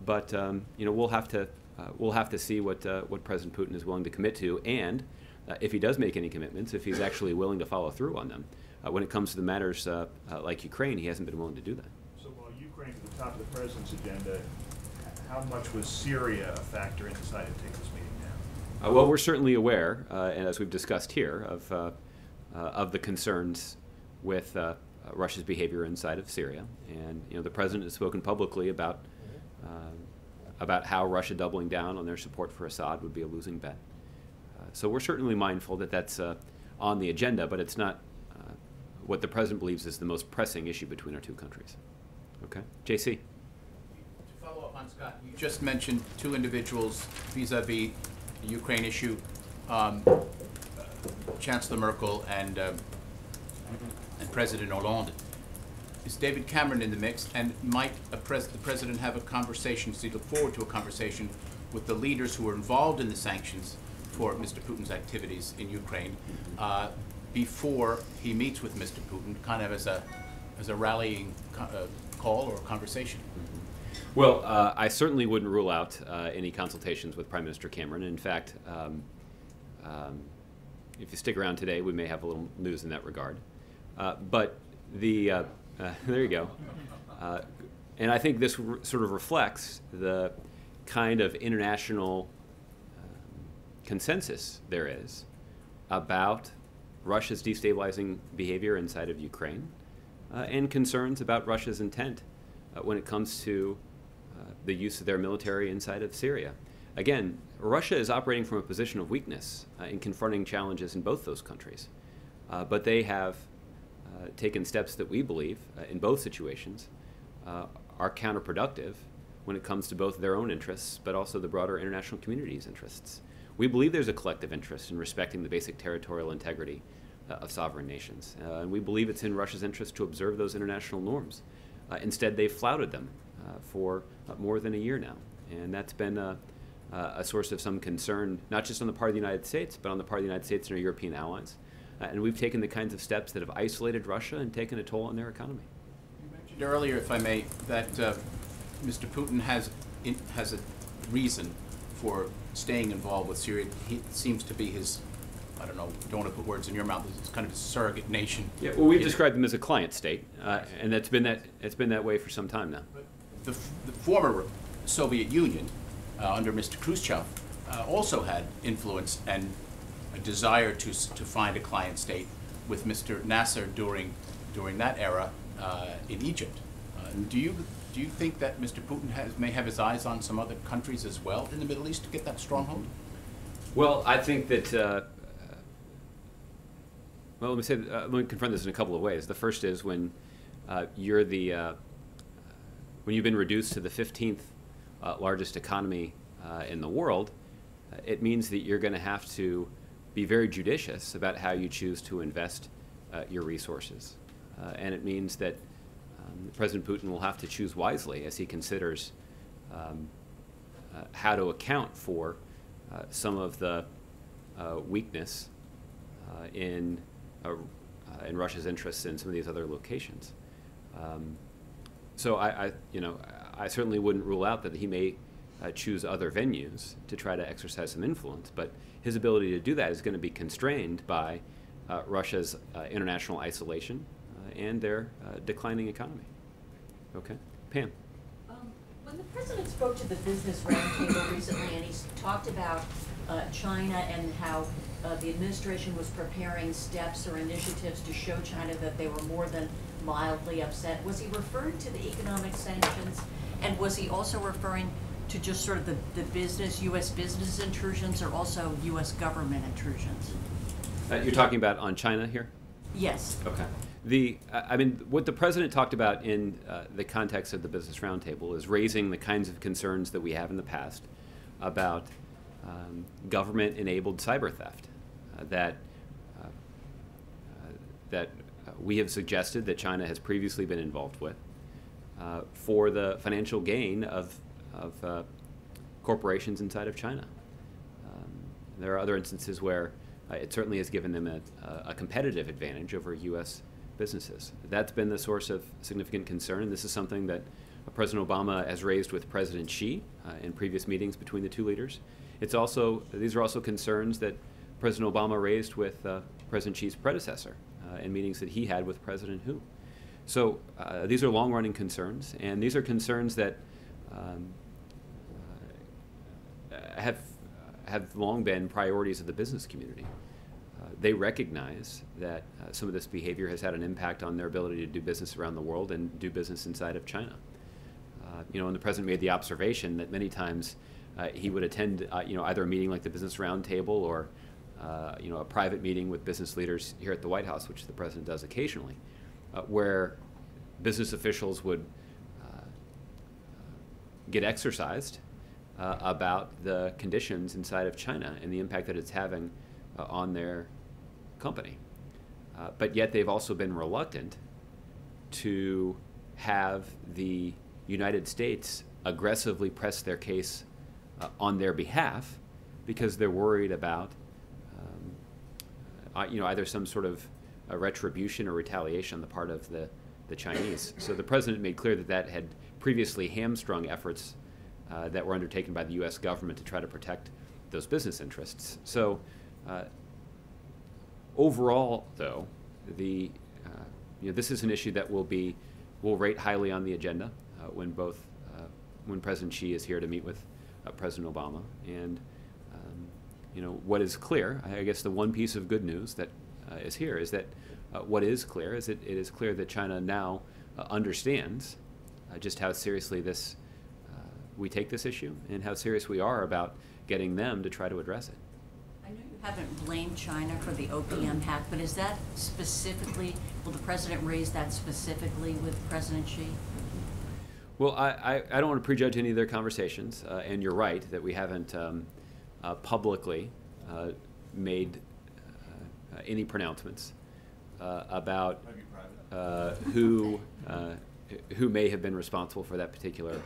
But we'll have to see what President Putin is willing to commit to, and if he does make any commitments, if he's actually willing to follow through on them. When it comes to the matters like Ukraine, he hasn't been willing to do that. So while Ukraine is at the top of the president's agenda, how much was Syria a factor in deciding to take this meeting now? Well, we're certainly aware, and as we've discussed here, of the concerns with Russia's behavior inside of Syria, and the president has spoken publicly about how Russia doubling down on their support for Assad would be a losing bet. So we're certainly mindful that that's on the agenda, but it's not what the president believes is the most pressing issue between our two countries. Okay, JC. To follow up on Scott, you just mentioned two individuals vis-a-vis the Ukraine issue, Chancellor Merkel and President Hollande. Is David Cameron in the mix, and might the president have a conversation, so you look forward to a conversation with the leaders who are involved in the sanctions for Mr. Putin's activities in Ukraine before he meets with Mr. Putin, kind of as a rallying call or conversation? Well, I certainly wouldn't rule out any consultations with Prime Minister Cameron. In fact, if you stick around today, we may have a little news in that regard. But there you go. And I think this sort of reflects the kind of international consensus there is about Russia's destabilizing behavior inside of Ukraine and concerns about Russia's intent when it comes to the use of their military inside of Syria. Again, Russia is operating from a position of weakness in confronting challenges in both those countries. But they have taken steps that we believe, in both situations, are counterproductive when it comes to both their own interests, but also the broader international community's interests. We believe there's a collective interest in respecting the basic territorial integrity of sovereign nations. And we believe it's in Russia's interest to observe those international norms. Instead, they've flouted them for more than a year now. And that's been a source of some concern, not just on the part of the United States, but on the part of the United States and our European allies. And we've taken the kinds of steps that have isolated Russia and taken a toll on their economy. You mentioned earlier, if I may, that Mr. Putin has a reason for staying involved with Syria. He seems to be his, I don't know, don't want to put words in your mouth, it's kind of a surrogate nation. Yeah, well, we've described them as a client state, and it's been that way for some time now. The former Soviet Union, under Mr. Khrushchev, also had influence and a desire to find a client state with Mr. Nasser during that era in Egypt. Do you think that Mr. Putin may have his eyes on some other countries as well in the Middle East to get that stronghold? Well, I think that. Well, let me confront this in a couple of ways. The first is when you're when you've been reduced to the 15th largest economy in the world, it means that you're going to have to be very judicious about how you choose to invest your resources. And it means that President Putin will have to choose wisely as he considers how to account for some of the weakness in Russia's interests in some of these other locations. So I certainly wouldn't rule out that he may choose other venues to try to exercise some influence, but his ability to do that is going to be constrained by Russia's international isolation and their declining economy. Okay, Pam. When the president spoke to the Business Roundtable recently, and he talked about China and how the administration was preparing steps or initiatives to show China that they were more than mildly upset, was he referring to the economic sanctions, and was he also referring to just sort of the business, U.S. business intrusions, or also U.S. government intrusions? You're talking about on China here? Yes. Okay. I mean, what the president talked about in the context of the Business Roundtable is raising the kinds of concerns that we have in the past about government-enabled cyber theft that we have suggested that China has previously been involved with for the financial gain of corporations inside of China. There are other instances where it certainly has given them a competitive advantage over U.S. businesses. That's been the source of significant concern, and this is something that President Obama has raised with President Xi in previous meetings between the two leaders. These are also concerns that President Obama raised with President Xi's predecessor in meetings that he had with President Hu. So these are long-running concerns, and these are concerns that have long been priorities of the business community. They recognize that some of this behavior has had an impact on their ability to do business around the world and do business inside of China. And the president made the observation that many times he would attend, either a meeting like the Business Roundtable or, a private meeting with business leaders here at the White House, which the president does occasionally, where business officials would get exercised about the conditions inside of China and the impact that it's having on their company. But yet they've also been reluctant to have the United States aggressively press their case on their behalf because they're worried about either some sort of a retribution or retaliation on the part of the Chinese. So the president made clear that had previously hamstrung efforts that were undertaken by the U.S. government to try to protect those business interests. So overall, though, this is an issue that will rate highly on the agenda when President Xi is here to meet with President Obama. And what is clear, I guess the one piece of good news that is here is that what is clear is it is clear that China now understands just how seriously we take this issue and how serious we are about getting them to try to address it. I know you haven't blamed China for the OPM hack, but is that specifically, will the president raise that specifically with President Xi? Well, I don't want to prejudge any of their conversations, and you're right that we haven't publicly made any pronouncements about who may have been responsible for that particular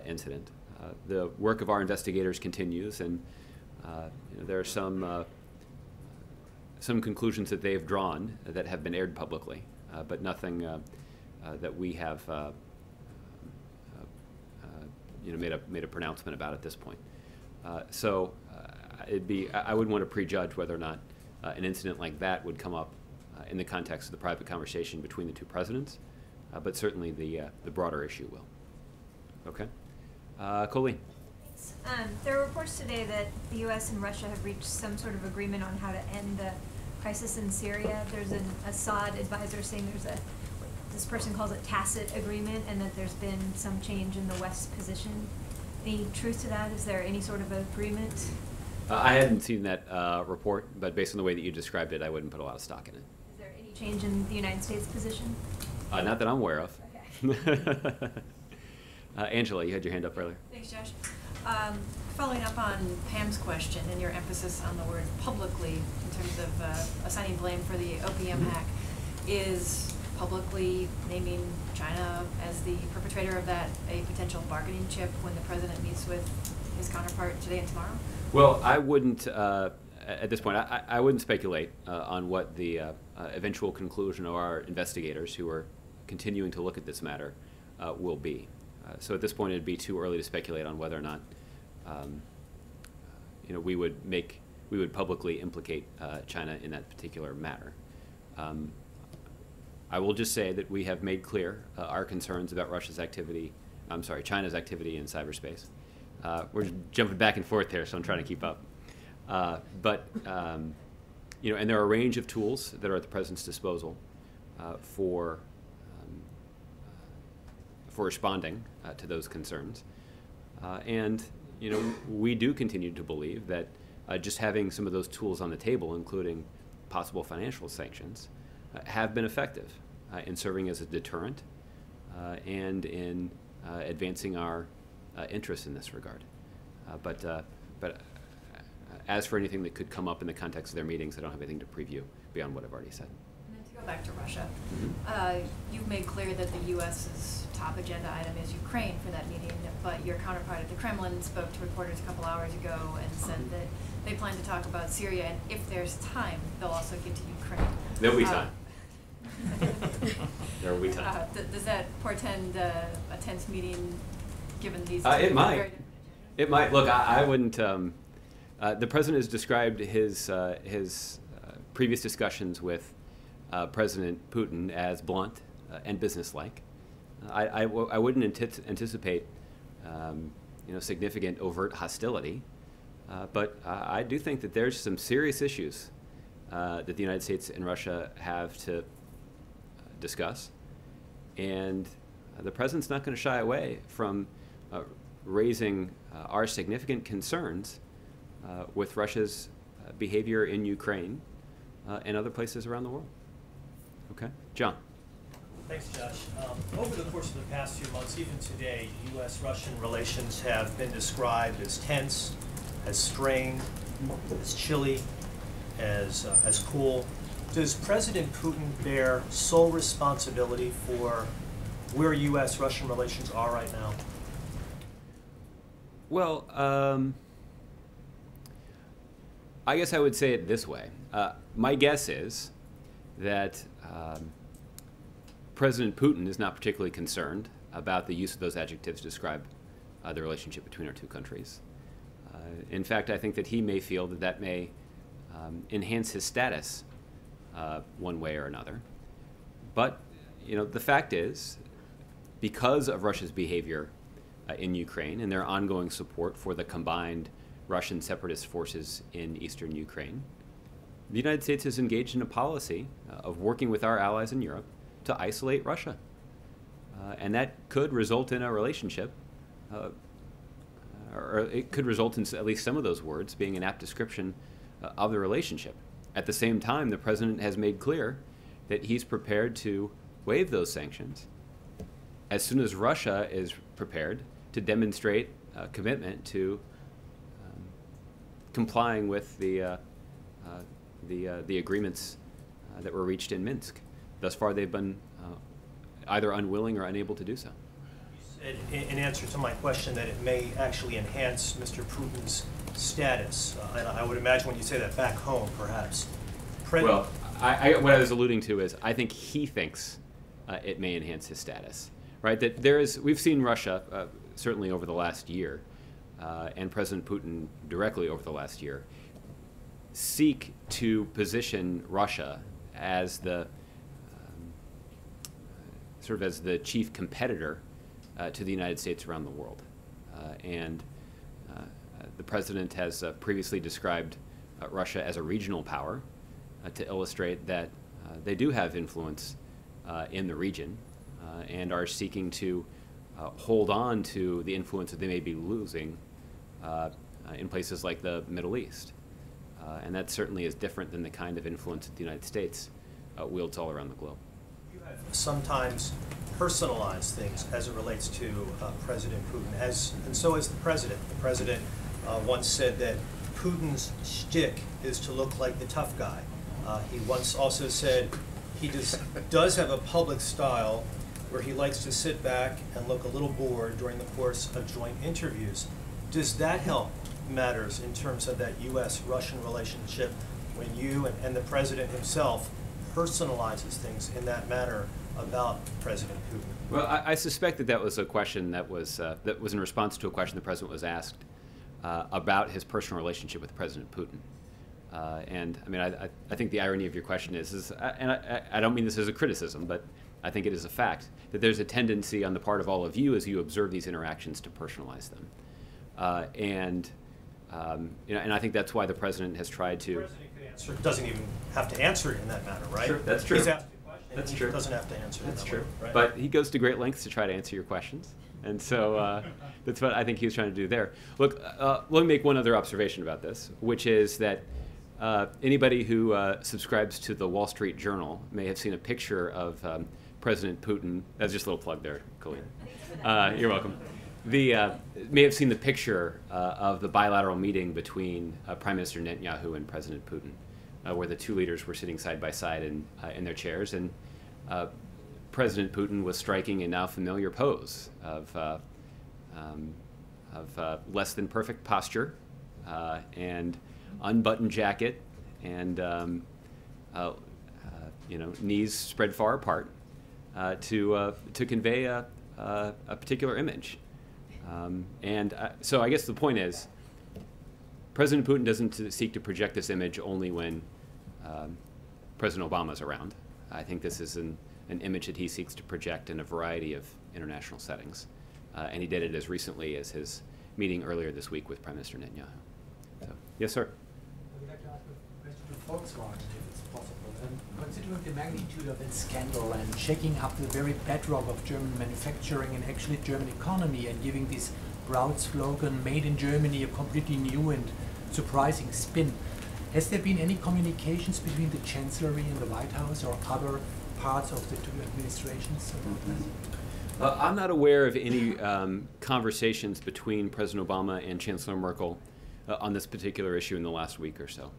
incident. The work of our investigators continues, and there are some conclusions that they've drawn that have been aired publicly, but nothing that we have made a pronouncement about at this point. So I wouldn't want to prejudge whether or not an incident like that would come up in the context of the private conversation between the two presidents, but certainly the broader issue will. Okay. Colleen. There are reports today that the U.S. and Russia have reached some sort of agreement on how to end the crisis in Syria. There's an Assad advisor saying this person calls it tacit agreement, and that there's been some change in the West's position. Any truth to that? Is there any sort of agreement? I hadn't seen that report, but based on the way that you described it, I wouldn't put a lot of stock in it. Is there any change in the United States position? Not that I'm aware of. Okay. Angela, you had your hand up earlier. Thanks, Josh. Following up on Pam's question and your emphasis on the word publicly in terms of assigning blame for the OPM hack, is publicly naming China as the perpetrator of that a potential bargaining chip when the president meets with his counterpart today and tomorrow? Well, I wouldn't, at this point, I wouldn't speculate on what the eventual conclusion of our investigators who are continuing to look at this matter will be. So at this point, it'd be too early to speculate on whether or not, we would publicly implicate China in that particular matter. I will just say that we have made clear our concerns about China's activity in cyberspace. We're jumping back and forth here, so I'm trying to keep up. And there are a range of tools that are at the president's disposal for responding to those concerns. We do continue to believe that just having some of those tools on the table, including possible financial sanctions, have been effective in serving as a deterrent and in advancing our interests in this regard. But as for anything that could come up in the context of their meetings, I don't have anything to preview beyond what I've already said. And then to go back to Russia, you've made clear that the U.S.'s top agenda item is Ukraine for that meeting, but your counterpart at the Kremlin spoke to reporters a couple hours ago and said that they plan to talk about Syria, and if there's time, they'll also get to Ukraine. There'll be time. There will be time. Does that portend a tense meeting, given these? It might. It might. Look, I wouldn't. The president has described his previous discussions with President Putin as blunt and businesslike. I wouldn't anticipate significant overt hostility, but I do think that there's some serious issues that the United States and Russia have to discuss, and the president's not going to shy away from raising our significant concerns with Russia's behavior in Ukraine and other places around the world. Okay, John. Thanks, Josh. Over the course of the past few months, even today, U.S.-Russian relations have been described as tense, as strained, as chilly, as cool. Does President Putin bear sole responsibility for where U.S.-Russian relations are right now? Well, I guess I would say it this way. My guess is that President Putin is not particularly concerned about the use of those adjectives to describe the relationship between our two countries. In fact, I think that he may feel that that may enhance his status one way or another. But, the fact is, because of Russia's behavior in Ukraine and their ongoing support for the combined Russian separatist forces in eastern Ukraine, the United States has engaged in a policy of working with our allies in Europe to isolate Russia. And that could result in a relationship, or it could result in at least some of those words being an apt description of the relationship. At the same time, the president has made clear that he's prepared to waive those sanctions as soon as Russia is prepared to demonstrate a commitment to complying with the agreements that were reached in Minsk. Thus far, they've been either unwilling or unable to do so. You said, in answer to my question, that it may actually enhance Mr. Putin's status. And I would imagine when you say that back home, perhaps. Well, what I was alluding to is I think he thinks it may enhance his status, right? That we've seen Russia certainly over the last year, and President Putin directly over the last year, seek to position Russia as the as the chief competitor to the United States around the world. And the president has previously described Russia as a regional power to illustrate that they do have influence in the region and are seeking to hold on to the influence that they may be losing in places like the Middle East. And that certainly is different than the kind of influence that the United States wields all around the globe. You sometimes personalize things as it relates to President Putin, and so has the president. The president once said that Putin's shtick is to look like the tough guy. He once also said he does have a public style where he likes to sit back and look a little bored during the course of joint interviews. Does that help matters in terms of that U.S.-Russian relationship when you and the president himself personalizes things in that manner about President Putin? Well, I suspect that was a question that was in response to a question the president was asked about his personal relationship with President Putin. And I mean, I think the irony of your question is and I don't mean this as a criticism, but I think it is a fact that there's a tendency on the part of all of you as you observe these interactions to personalize them. And I think that's why the president has tried to. The president could answer, doesn't even have to answer it in that manner, right? Sure, that's true. He's asked a question. That's He true. doesn't have to answer it That's that true. way, right? But he goes to great lengths to try to answer your questions. And so that's what I think he was trying to do there. Look, let me make one other observation about this, which is that anybody who subscribes to the Wall Street Journal may have seen a picture of President Putin. That's just a little plug there, Colleen. You're welcome. May have seen the picture of the bilateral meeting between Prime Minister Netanyahu and President Putin, where the two leaders were sitting side by side in their chairs, and President Putin was striking a now familiar pose of less than perfect posture and unbuttoned jacket and knees spread far apart to convey a particular image. So I guess the point is, President Putin doesn't seek to project this image only when President Obama's around. I think this is an image that he seeks to project in a variety of international settings. And he did it as recently as his meeting earlier this week with Prime Minister Netanyahu. So, yes, sir. I would like to ask a question to Volkswagen, if it's possible. Considering the magnitude of its scandal and shaking up the very bedrock of German manufacturing and actually German economy, and giving this proud slogan, made in Germany, a completely new and surprising spin, has there been any communications between the Chancellery and the White House or other parts of the two administrations about this? I'm not aware of any conversations between President Obama and Chancellor Merkel on this particular issue in the last week or so.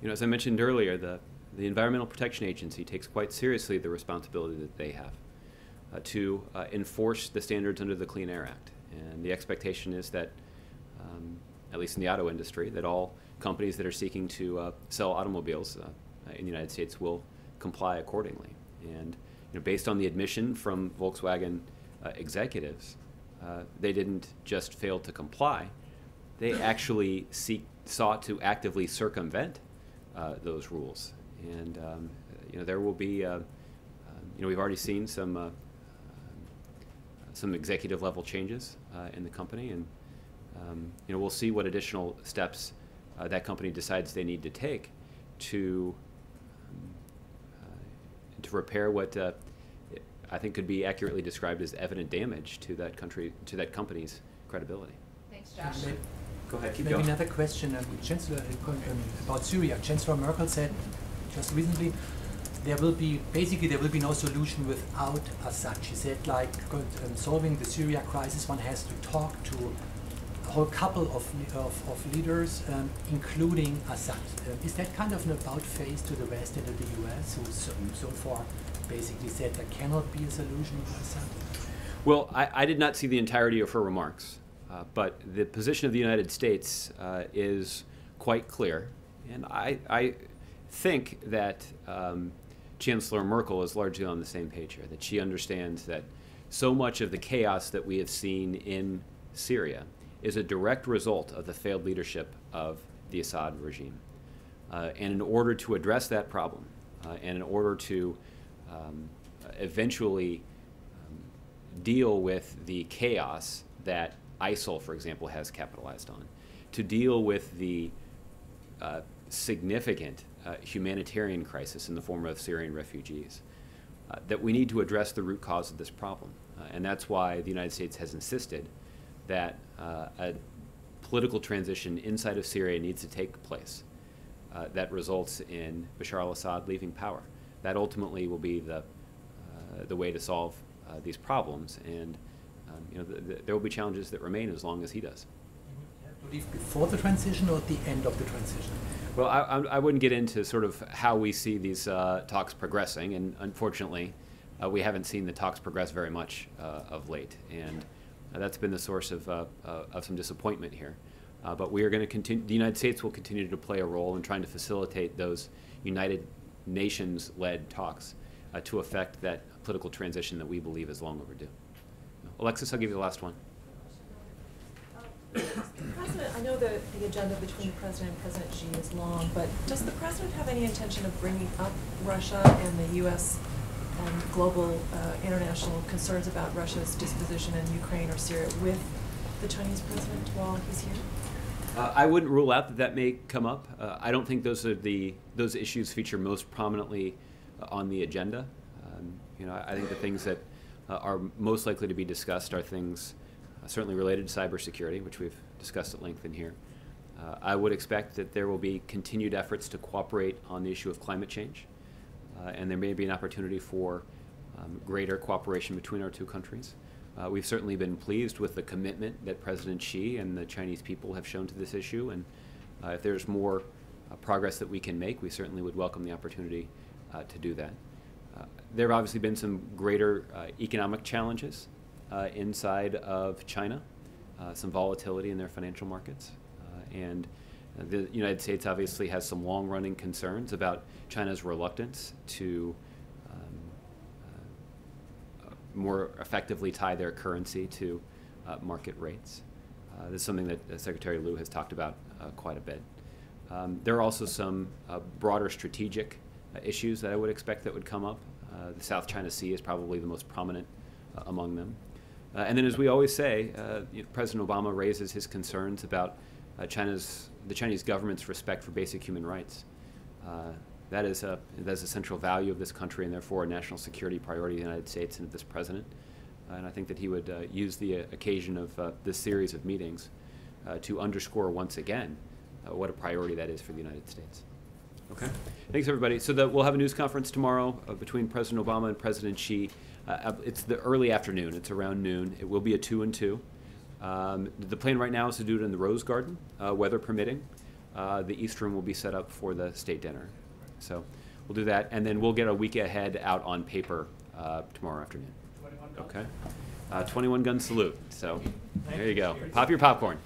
As I mentioned earlier, the Environmental Protection Agency takes quite seriously the responsibility that they have to enforce the standards under the Clean Air Act. And the expectation is that, at least in the auto industry, that all companies that are seeking to sell automobiles in the United States will comply accordingly. And based on the admission from Volkswagen executives, they didn't just fail to comply, they actually sought to actively circumvent those rules. And there will be, we've already seen some executive level changes in the company, and we'll see what additional steps that company decides they need to take to repair what I think could be accurately described as evident damage to that company's credibility. Thanks, Josh. Go ahead, keep Maybe going. another question, Chancellor, about Syria. Chancellor Merkel said just recently there will be no solution without Assad. She said, solving the Syria crisis, one has to talk to a whole couple of leaders, including Assad. Is that kind of an about-face to the West and to the US, who so far basically said there cannot be a solution with Assad? Well, I did not see the entirety of her remarks. But the position of the United States is quite clear, and I think that Chancellor Merkel is largely on the same page here, that she understands that so much of the chaos that we have seen in Syria is a direct result of the failed leadership of the Assad regime. And in order to address that problem, and in order to eventually deal with the chaos that ISIL, for example, has capitalized on, to deal with the significant humanitarian crisis in the form of Syrian refugees, that we need to address the root cause of this problem. And that's why the United States has insisted that a political transition inside of Syria needs to take place that results in Bashar al-Assad leaving power. that ultimately will be the way to solve these problems. And there will be challenges that remain as long as he does. To leave before the transition or at the end of the transition? Well, I wouldn't get into sort of how we see these talks progressing, and unfortunately, we haven't seen the talks progress very much of late, and that's been the source of some disappointment here. But we are going to continue. The United States will continue to play a role in trying to facilitate those United Nations-led talks to effect that political transition that we believe is long overdue. Alexis, I'll give you the last one. President, I know the agenda between the President and President Xi is long, but does the President have any intention of bringing up Russia and the U.S. and global international concerns about Russia's disposition in Ukraine or Syria with the Chinese President while he's here? I wouldn't rule out that may come up. I don't think those issues feature most prominently on the agenda. I think the things that are most likely to be discussed are things certainly related to cybersecurity, which we've discussed at length in here. I would expect that there will be continued efforts to cooperate on the issue of climate change, and there may be an opportunity for greater cooperation between our two countries. We've certainly been pleased with the commitment that President Xi and the Chinese people have shown to this issue, and if there's more progress that we can make, we certainly would welcome the opportunity to do that. There have obviously been some greater economic challenges inside of China, some volatility in their financial markets, and the United States obviously has some long-running concerns about China's reluctance to more effectively tie their currency to market rates. This is something that Secretary Liu has talked about quite a bit. There are also some broader strategic issues that I would expect that would come up. The South China Sea is probably the most prominent among them. And then, as we always say, President Obama raises his concerns about the Chinese government's respect for basic human rights. That is a central value of this country and therefore a national security priority of the United States and of this president. And I think that he would use the occasion of this series of meetings to underscore once again what a priority that is for the United States. Okay. Thanks, everybody. So we'll have a news conference tomorrow between President Obama and President Xi. It's the early afternoon. It's around noon. It will be a 2 and 2. The plan right now is to do it in the Rose Garden, weather permitting. The East Room will be set up for the state dinner. So we'll do that, and then we'll get a week ahead out on paper tomorrow afternoon. 21 guns? Okay. 21 gun salute. So there you go. Pop your popcorn.